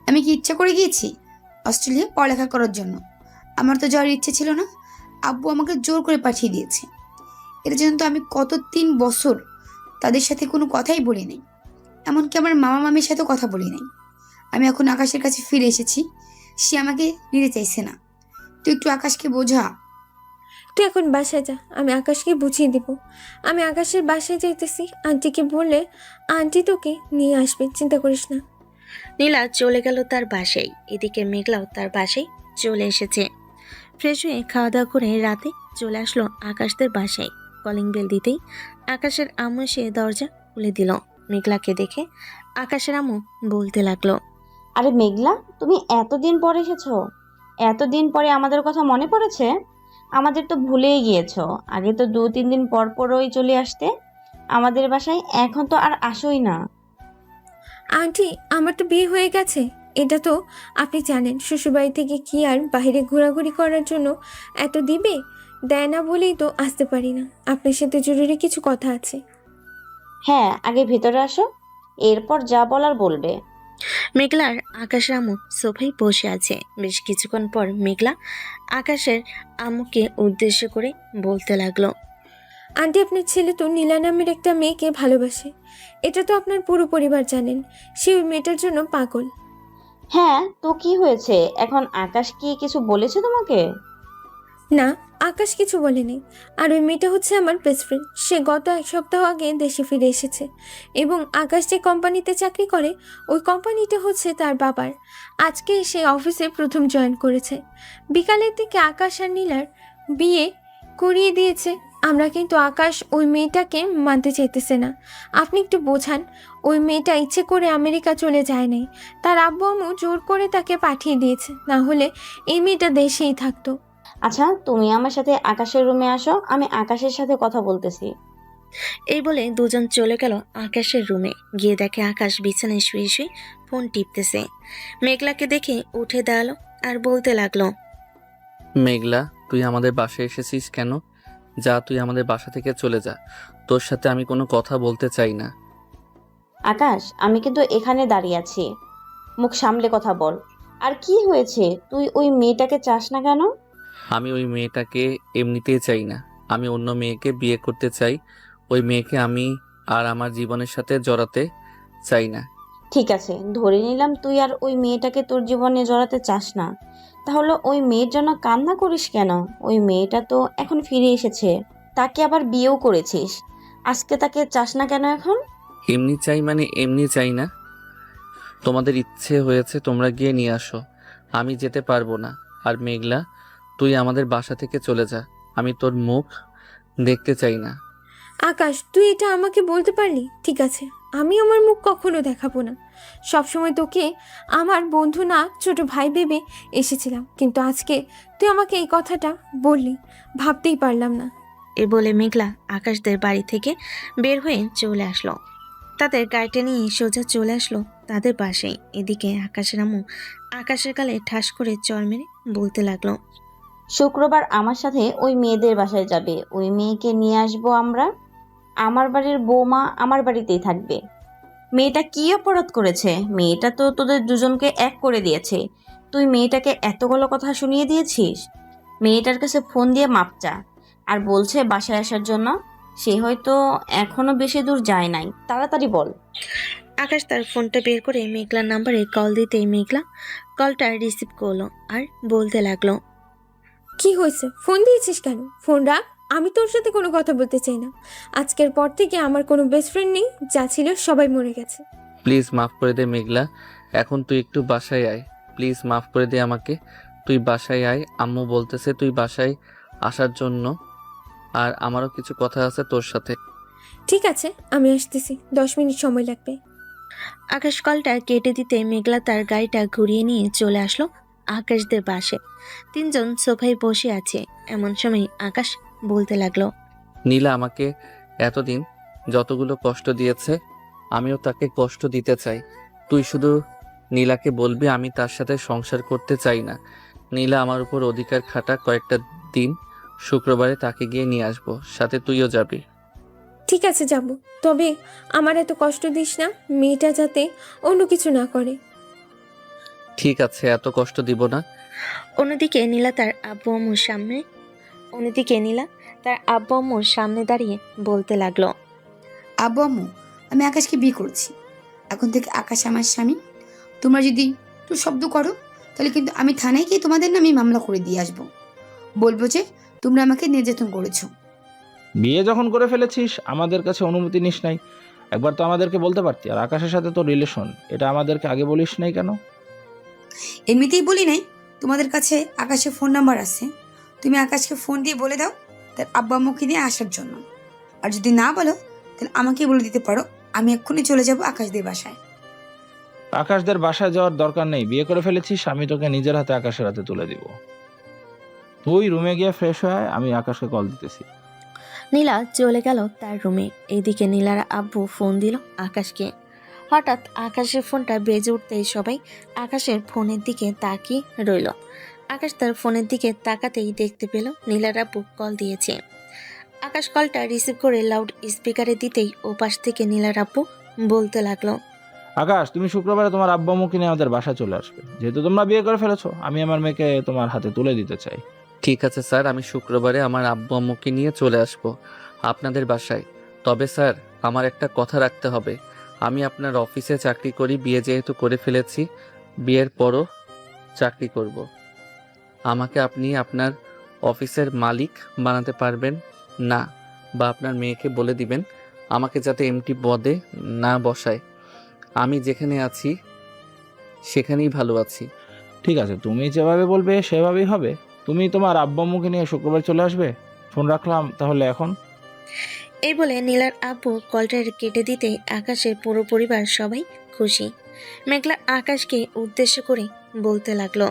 আমি কি ইচ্ছা করে গিয়েছি অস্ট্রেলিয়া পড়ালেখা করার জন্য? আমার তো যাওয়ার ইচ্ছে ছিল না, আব্বু আমাকে জোর করে পাঠিয়ে দিয়েছে। এর জন্য তো আমি কত 3 বছর তাদের সাথে কোনো কথাই বলি নাই, এমনকি আমার মামা মামির সাথেও কথা বলি নাই। আমি এখন আকাশের কাছে ফিরে এসেছি, সে আমাকে নিতে চাইছে না। তুই একটু আকাশকে বোঝা। তুই এখন বাসায় যা, আমি আকাশকে বুঝিয়ে দিব। আমি আকাশের বাসায় যাইতেছি, আন্টিকে বললে আন্টি তোকে নিয়ে আসবে, চিন্তা করিস না। নীলা চলে গেল তার বাসায়। এদিকে মেঘলাও তার বাসায় চলে এসেছে। ফ্রেশ হয়ে খাওয়া দাওয়া করে রাতে চলে আসলো আকাশদের বাসায়। কলিং বেল দিতেই আকাশের আম্মু এসে দরজা খুলে দিল। মেঘলাকে দেখে আকাশের আম্মু বলতে লাগলো, আরে মেঘলা, তুমি এতদিন পর এসেছো? এতদিন পরে আমাদের কথা মনে পড়েছে? আমাদের তো ভুলেই গিয়েছো। আগে তো 2-3 দিন পর পরই চলে আসতে আমাদের বাসায়, এখন তো আর আসোই না। আন্টি, আমার তো বিয়ে হয়ে গেছে, এটা তো আপনি জানেন। শ্বশুরবাড়ি থেকে কি আর বাইরে ঘোরাঘুরি করার জন্য এত দিবে? দেয় না বলেই তো আসতে পারি না। আপনার সাথে জরুরি কিছু কথা আছে। হ্যাঁ, আগে ভেতরে আসো, এরপর যা বলার বলবে। মেঘলার আকাশের আম্মু সোফায় বসে আছে। বেশ কিছুক্ষণ পর মেঘলা আকাশের আম্মুকে উদ্দেশ্য করে বলতে লাগলো, আন্টি, আপনার ছেলে তো নীলা নামের একটা মেয়েকে ভালোবাসে, এটা তো আপনার পুরো পরিবার জানেন। সে ওই মেয়েটার জন্য পাগল। হ্যাঁ, তো কি হয়েছে এখন? আকাশ কি কিছু বলেছে তোমাকে? না, আকাশ কিছু বলেনি। আর ওই মেয়েটা হচ্ছে আমার বেস্ট ফ্রেন্ড। সে গত 1 সপ্তাহ আগে দেশে ফিরে এসেছে, এবং আকাশ যে কোম্পানিতে চাকরি করে ওই কোম্পানিটা হচ্ছে তার বাবার। আজকে সে অফিসে প্রথম জয়েন করেছে। বিকালের দিকে আকাশ আর নীলার বিয়ে করিয়ে দিয়েছে। আমরা কিন্তু আকাশ ওই মেয়েটাকে মানতে চাইতেছে না। আপনি একটু বোঝান। ওই মেয়েটা ইচ্ছে করে আমেরিকা চলে যায় নাই, তার আব্বু আম্মু জোর করে তাকে পাঠিয়ে দিয়েছে, না হলে এই মেয়েটা দেশেই থাকতো। আচ্ছা, তুমি আমার সাথে আকাশের রুমে আসো, আমি আকাশের সাথে কথা বলতেছি। এই বলে দুজন চলে গেল আকাশের রুমে। গিয়ে দেখে আকাশ বিছানায় শুয়ে শুয়ে ফোন টিপতেছে। মেঘলাকে দেখে উঠে দাঁড়ালো আর বলতে লাগলো, মেঘলা, তুই আমাদের বাসায় এসেছিস কেন? যা, তুই আমাদের বাসা থেকে চলে যা, তোর সাথে আমি কোনো কথা বলতে চাই না। আকাশ, আমি কিন্তু এখানে দাঁড়িয়ে আছি, মুখ সামলে কথা বল। আর কি হয়েছে? তুই ওই মেয়েটাকে চাস না কেন? আমি ওই মেয়েটাকে এমনিতেই চাই না, আমি অন্য মেয়েকে বিয়ে করতে চাই। ওই মেয়েকে আমি আর আমার জীবনের সাথে জড়াতে চাই না। ঠিক আছে, ধরে নিলাম তুই আর ওই মেয়েটাকে তোর জীবনে জড়াতে চাস না। তাহলে ওই মেয়ের জন্য কান্না করিস কেন? ওই মেয়েটা তো এখন ফিরে এসেছে, তাকে আবার বিয়েও করেছিস। আজকে তাকে চাস না কেন এখন? এমনি চাই মানে এমনি চাই না। তোমাদের ইচ্ছে হয়েছে, তোমরা গিয়ে নিয়ে আসো, আমি যেতে পারবো না। আর মেঘলা, তুই আমাদের বাসা থেকে চলে যা, আমি তোর মুখ দেখতে চাই না। আকাশ, তুই এটা আমাকে বলতে পারলি? ঠিক আছে, আমি আমার মুখ কখনো দেখাবো না। সবসময় তোকে আমার বন্ধু না ছোট ভাই ভেবে এসেছিলাম, কিন্তু আজকে তুই আমাকে এই কথাটা বললি, ভাবতেই পারলাম না। এ বলে মেঘলা আকাশদের বাড়ি থেকে বের হয়ে চলে আসলো। তাদের গাড়িটা নিয়ে সোজা চলে আসলো তাদের পাশেই। এদিকে আকাশের আম্মু আকাশের গালে ঠাস করে চড় মেরে বলতে লাগলো, শুক্রবার আমার সাথে ওই মেয়েদের বাসায় যাবে, ওই মেয়েকে নিয়ে আসবো আমরা। আমার বাড়ির বৌমা আমার বাড়িতেই থাকবে। মেয়েটা কি অপরাধ করেছে? মেয়েটা তো তোদের দুজনকে এক করে দিয়েছে। তুই মেয়েটাকে এতগুলো কথা শুনিয়ে দিয়েছিস। মেয়েটার কাছে ফোন দিয়ে মাপ চা। আর বলছে বাসায় আসার জন্য। সে হয়তো এখনো বেশি দূর যায় নাই, তাড়াতাড়ি বল। আকাশ তার ফোনটা বের করে মেঘলার নাম্বারে কল দিতেই মেঘলা কলটা রিসিভ করলো আর বলতে লাগলো, কি হয়েছে? ফোন দিয়েছিস কেন? ফোন রাখ, আমি তোর সাথে কোনো কথা বলতে চাই না। আজকের পর থেকে আমার কোনো বেস্ট ফ্রেন্ড নেই, যা ছিল সবাই মরে গেছে। প্লিজ মাফ করে দে মেঘলা, এখন তুই একটু বাসায় আয়। প্লিজ মাফ করে দে আমাকে, তুই বাসায় আয়। আম্মু বলতেছে তুই বাসায় আসার জন্য, আর আমারও কিছু কথা আছে তোর সাথে। ঠিক আছে, আমি আসতেছি, 10 মিনিট সময় লাগবে। আকাশ কলটা কেটে দিতে মেঘলা তার গাড়িটা ঘুরিয়ে নিয়ে চলে আসলো আকাশদের বাসে। তিনজন সোফায় বসে আছে। এমন সময় আকাশ বলতে লাগলো, নীলা আমাকে এতদিন যতগুলো কষ্ট দিয়েছে, আমিও তাকে কষ্ট দিতে চাই। তুই শুধু নীলাকে বলবি আমি তার সাথে সংসার করতে চাই না। নীলা আমার উপর অধিকার খাটা কয়েকটা দিন, শুক্রবারে তাকে গিয়ে নিয়ে আসবো, সাথে তুইও যাবি। ঠিক আছে, যাব। তবে আমার এত কষ্ট দিস না, মেয়েটা যাতে অন্য কিছু না করে। ঠিক আছে, এত কষ্ট দিব না। অন্যদিকে নীলা তার আব্বু আম্মুর সামনে দাঁড়িয়ে বলতে লাগলো, আব্বু আম্মু, আমি আকাশকে বিয়ে করেছি। এখন থেকে আকাশ আমার স্বামী। তোমরা যদি একটু শব্দ করো তাহলে কিন্তু আমি থানায় গিয়ে তোমাদের নামে মামলা করে দিয়ে আসবো। বলবো যে তোমরা আমাকে নির্যাতন করেছো। বিয়ে যখন করে ফেলেছিস, আমাদের কাছে অনুমতি নিস নাই। একবার তো আমাদেরকে বলতে পারতি। আর আকাশের সাথে তোর রিলেশন, এটা আমাদেরকে আগে বলিস নাই কেন? এমনিতেই বলি নাই, তোমাদের কাছে আকাশের ফোন নাম্বার আছে। তুমি আকাশকে ফোন দিয়ে বলে দাও তার আব্বা আম্মুকে নিয়ে আসার জন্য। আর যদি না বলো তাহলে আমাকে বলে দিতে পারো, আমি এক্ষুনি চলে যাব আকাশদের বাসায়। আকাশদের বাসায় যাওয়ার দরকার নেই, বিয়ে করে ফেলেছিস, আমি তোকে নিজের হাতে আকাশের হাতে তুলে দিব। তুই রুমে গিয়ে ফ্রেশ হয়ে আমি আকাশকে কল দিতেছি। নীলা চলে গেল তার রুমে। এইদিকে নীলার আব্বু ফোন দিল আকাশকে। হঠাৎ আকাশের ফোনটা বেজে উঠতেই সবাই আকাশের ফোনের দিকে তাকিয়ে রইল। আকাশ তার ফোনের দিকে তাকাতেই দেখতে পেল নীলার আব্বু কল দিয়েছে। আকাশ কলটা রিসিভ করে লাউড স্পিকারে দিতেই ওপাশ থেকে নীলার আব্বু বলতে লাগলো, আকাশ, তুমি শুক্রবারে তোমার আব্বা আম্মুকে নিয়ে আমাদের বাসায় চলে আসবে। যেহেতু তোমরা বিয়ে করে ফেলেছো, আমি আমার মেয়েকে তোমার হাতে তুলে দিতে চাই। ঠিক আছে স্যার, আমি শুক্রবারে আমার আব্বু আম্মুকে নিয়ে চলে আসব আপনাদের বাসায়। তবে স্যার, আমার একটা কথা রাখতে হবে। আমি আপনার অফিসে চাকরি করি, বিয়ে যেহেতু করে ফেলেছি, বিয়ের পরও চাকরি করব। আমাকে আপনি আপনার অফিসের মালিক বানাতে পারবেন না, বা আপনার মেয়েকে বলে দিবেন আমাকে যাতে এমটি পদে না বসায়। আমি যেখানে আছি সেখানেই ভালো আছি। ঠিক আছে, তুমি যেভাবে বলবে সেভাবেই হবে। তুমি তোমার আব্বা আম্মুকে নিয়ে শুক্রবার চলে আসবে। ফোন রাখলাম তাহলে এখন। এই বলে নীলার আব্বু কলটা কেটে দিতেই আকাশের পুরো পরিবার সবাই খুশি। মেঘলা আকাশকে উদ্দেশ্য করে বলতে লাগলো,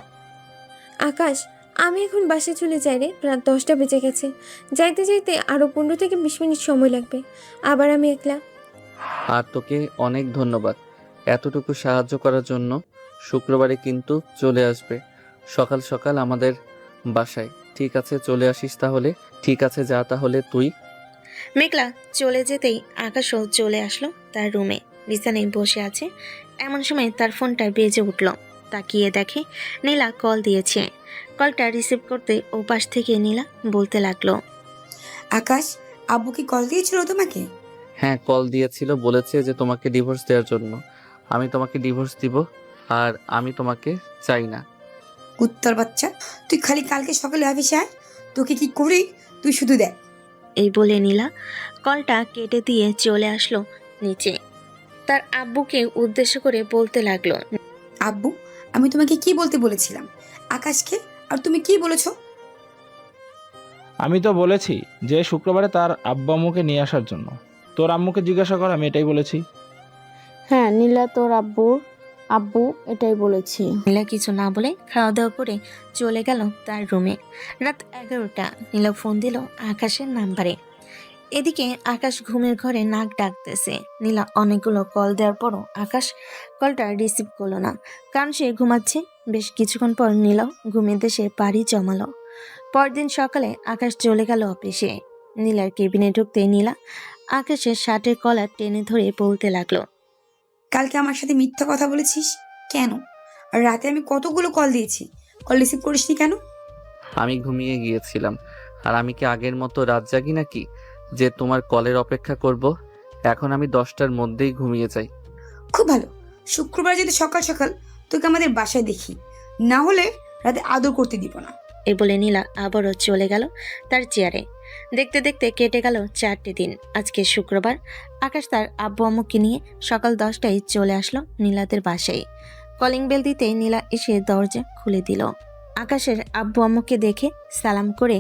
আকাশ, আমি এখন বাসে চলে যাই রে, রাত 10টা বেজে গেছে। যাইতে যাইতে আরও 15 থেকে 20 মিনিট সময় লাগবে। আবার আমি একলা। আর তোকে অনেক ধন্যবাদ এতটুকু সাহায্য করার জন্য। শুক্রবারে কিন্তু চলে আসবে সকাল সকাল আমাদের বাসায়। ঠিক আছে, চলে আসিস তাহলে। ঠিক আছে, যা তাহলে তুই। মেঘলা চলে যেতেই আকাশও চলে আসলো তার রুমে। বিছানায় বসে আছে। এমন সময় তার ফোনটা বেজে উঠল। তাকিয়ে দেখে নীলা কল দিয়েছে। কলটা রিসিভ করতে ওপাশ থেকে নীলা বলতে লাগলো, আকাশ, আব্বু কি কল দিয়েছিল তোমাকে? হ্যাঁ, কল দিয়েছিল, বলেছে যে তোমাকে ডিভোর্স দেওয়ার জন্য। আমি তোমাকে ডিভোর্স দিব, আর আমি তোমাকে চাই না। উত্তর বাচ্চা, তুই খালি কালকে সকালে অফিসে আয়, তোকে কি করি তুই শুধু দেখ। এই বলে নীলা কলটা কেটে দিয়ে চলে আসলো নিচে। তার আব্বুকে উদ্দেশ্য করে বলতে লাগলো, আব্বু, আমি তোমাকে কি বলতে বলেছিলাম আকাশকে, আর তুমি কি বলেছো? আমি তো বলেছি যে শুক্রবারে তার আব্বু আম্মুকে নিয়ে আসার জন্য। তোর আম্মুকে জিজ্ঞাসা কর, আমি এটাই বলেছি। হ্যাঁ নীলা, তোর আব্বু এটাই বলেছি। নীলা কিছু না বলে খাওয়া দাওয়া করে চলে গেল তার রুমে। রাত 11টা। নীলা ফোন দিল আকাশের নাম্বারে। এদিকে আকাশ ঘুমের ঘরে নাক ডাকতেছে। নীলা অনেকগুলো কল দেওয়ার পরও আকাশ কলটা রিসিভ করলো না, কারণ সে ঘুমাচ্ছে। বেশ কিছুক্ষণ পর নীলা ঘুমের দেশে পাড়ি জমালো। পরদিন সকালে আকাশ চলে গেল অফিসে। নীলার কেবিনে ঢুকতে নীলা আকাশের শার্টের কলার টেনে ধরে বলতে লাগলো, কালকে আমার সাথে মিথ্যা কথা বলেছিস কেন? আর রাতে আমি কতগুলো কল দিয়েছি, কল রিসিভ করিসনি কেন? আমি ঘুমিয়ে গিয়েছিলাম। আর আমি কি আগের মতো রাত জাগি নাকি যে তোমার কলের অপেক্ষা করব? এখন আমি 10টার মধ্যেই ঘুমিয়ে যাই। খুব ভালো, শুক্রবার যদি সকাল সকাল তোকে আমাদের বাসায় দেখি, না হলে রাতে আদর করতে দিব না। এই বলে নীলা আবারও চলে গেল তার চেয়ারে। দেখতে দেখতে কেটে গেল 4টে দিন। আজকে শুক্রবার। আকাশ তার আব্বু আম্মুকে নিয়ে সকাল 10টায় চলে আসলো নীলাদের বাসায়। কলিং বেল দিতেই নীলা এসে দরজা খুলে দিল। আকাশের আব্বু আম্মুকে দেখে সালাম করে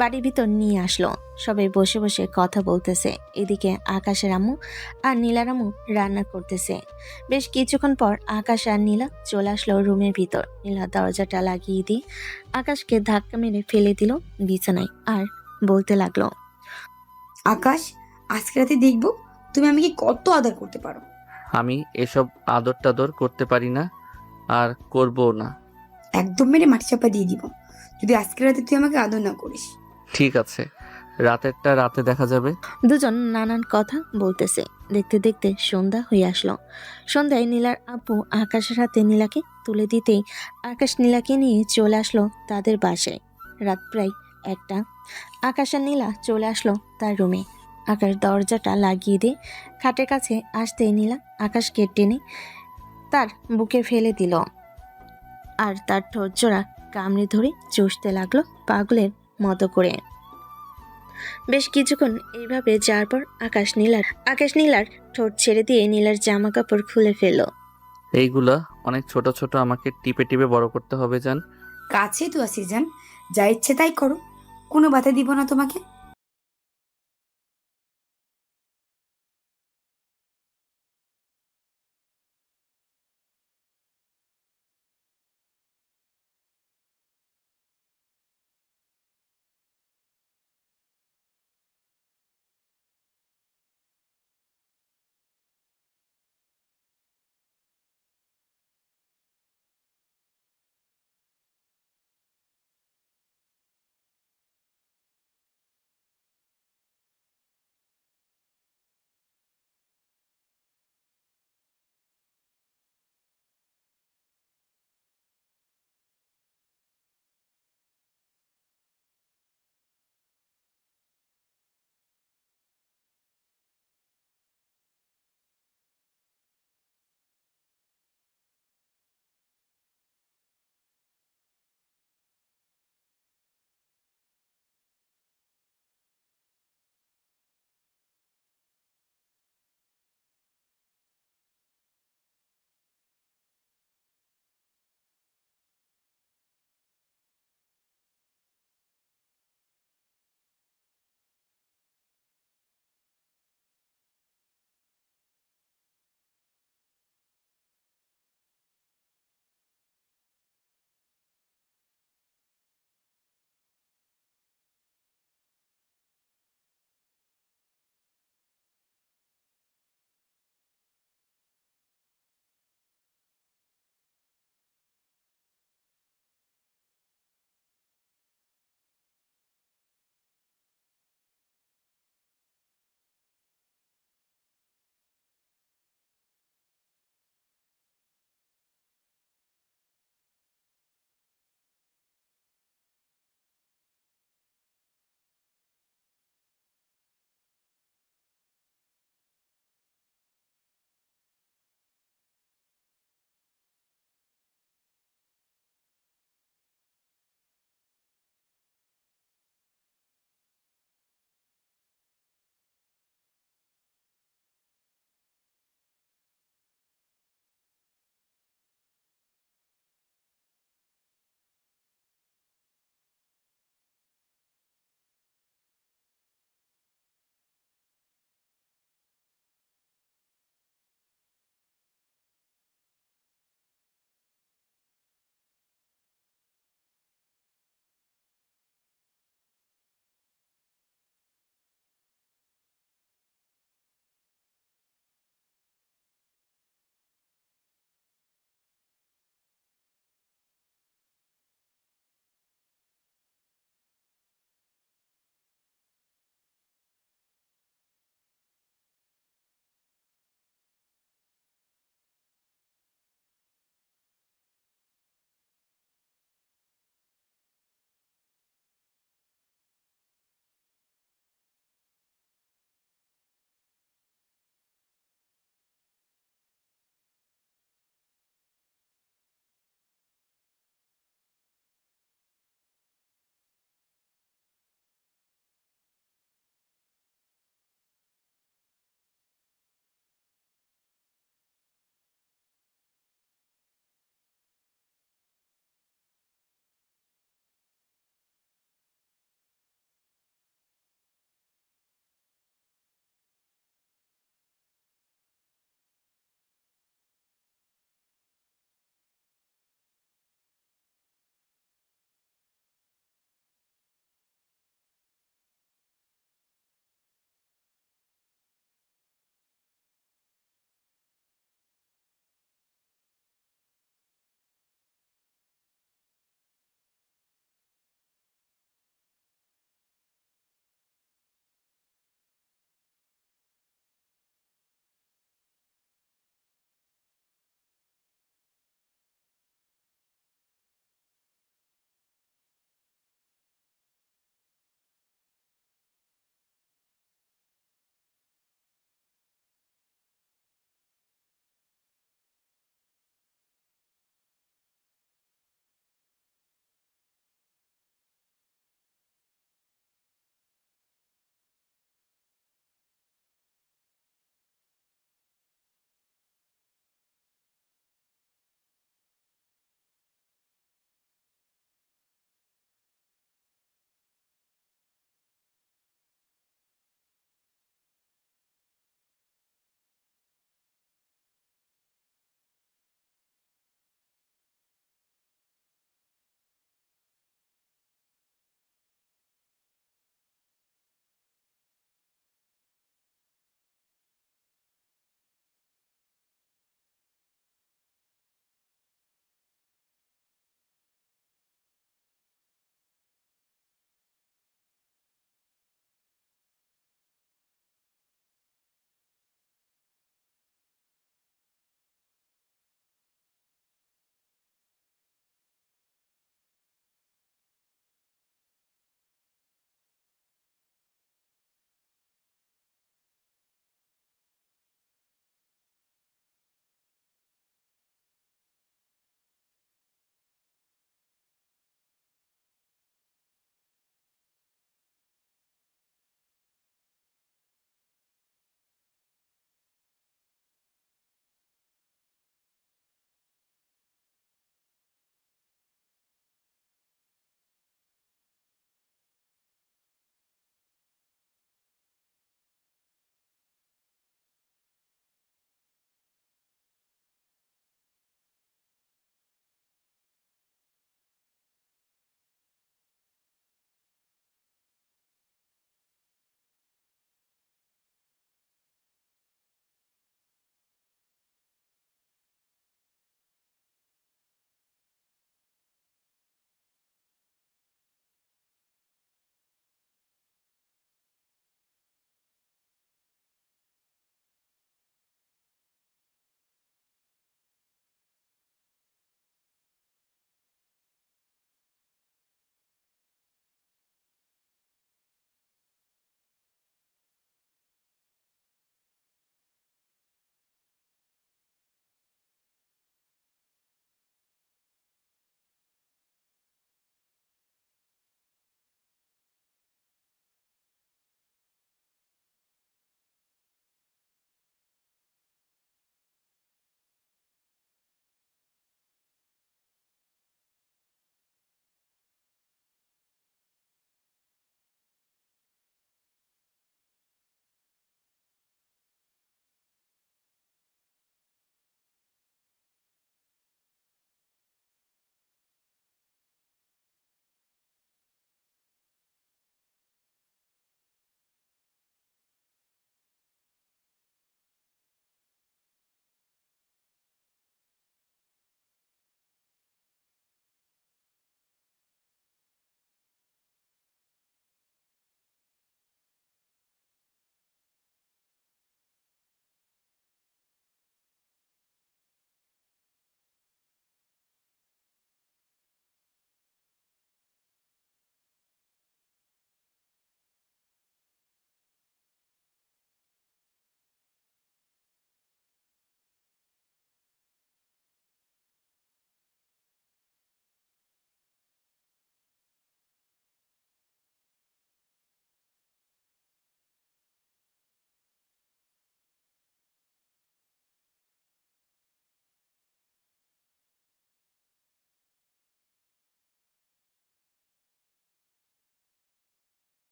বাড়ির ভিতর নিয়ে আসলো। সবাই বসে বসে কথা বলতেছে। এদিকে আকাশের আম্মু আর নীলার আম্মু রান্না করতেছে। বেশ কিছুক্ষণ পর আকাশ আর নীলা চলে আসলো রুমের ভিতর। নীলা দরজাটা লাগিয়ে দিয়ে আকাশকে ধাক্কা মেরে ফেলে দিল বিছানায়, আর বলতে লাগলো, আকাশ, আজকে রাতে দেখবো তুমি আমাকে কত আদর করতে পারো। আমি এসব আদর টাদর করতে পারি না, আর করবো না। একদম মেরে মাটি চাপা দিয়ে দিব যদি আজকে রাতে তুই আমাকে আদর না করিস। ঠিক আছে, রাতেরটা রাতে দেখা যাবে। দুজন নানান কথা বলতেছে। দেখতে দেখতে সন্ধ্যা হয়ে আসলো। সন্ধ্যায় নীলার আব্বু আকাশের হাতে নীলাকে তুলে দিতেই আকাশ নীলাকে নিয়ে চলে আসলো তাদের বাসায়। রাত প্রায় 1টা। আকাশ আর নীলা চলে আসলো তার রুমে। আকাশ দরজাটা লাগিয়ে দিয়ে খাটের কাছে আসতে নীলা আকাশকে টেনে তার বুকে ফেলে দিল, আর তার ঠোঁট জোড়া কামড়ে ধরে চুষতে লাগলো পাগলের মতো করে। বেশ কিছুক্ষণ এইভাবে যাওয়ার পর আকাশ নীলার ঠোঁট ছেড়ে দিয়ে নীলার জামা কাপড় খুলে ফেললো। এইগুলা অনেক ছোট ছোট, আমাকে টিপে টিপে বড় করতে হবে জান। কাছে তো আসি যান, যা ইচ্ছে তাই করো, কোনো বাধা দিব না তোমাকে।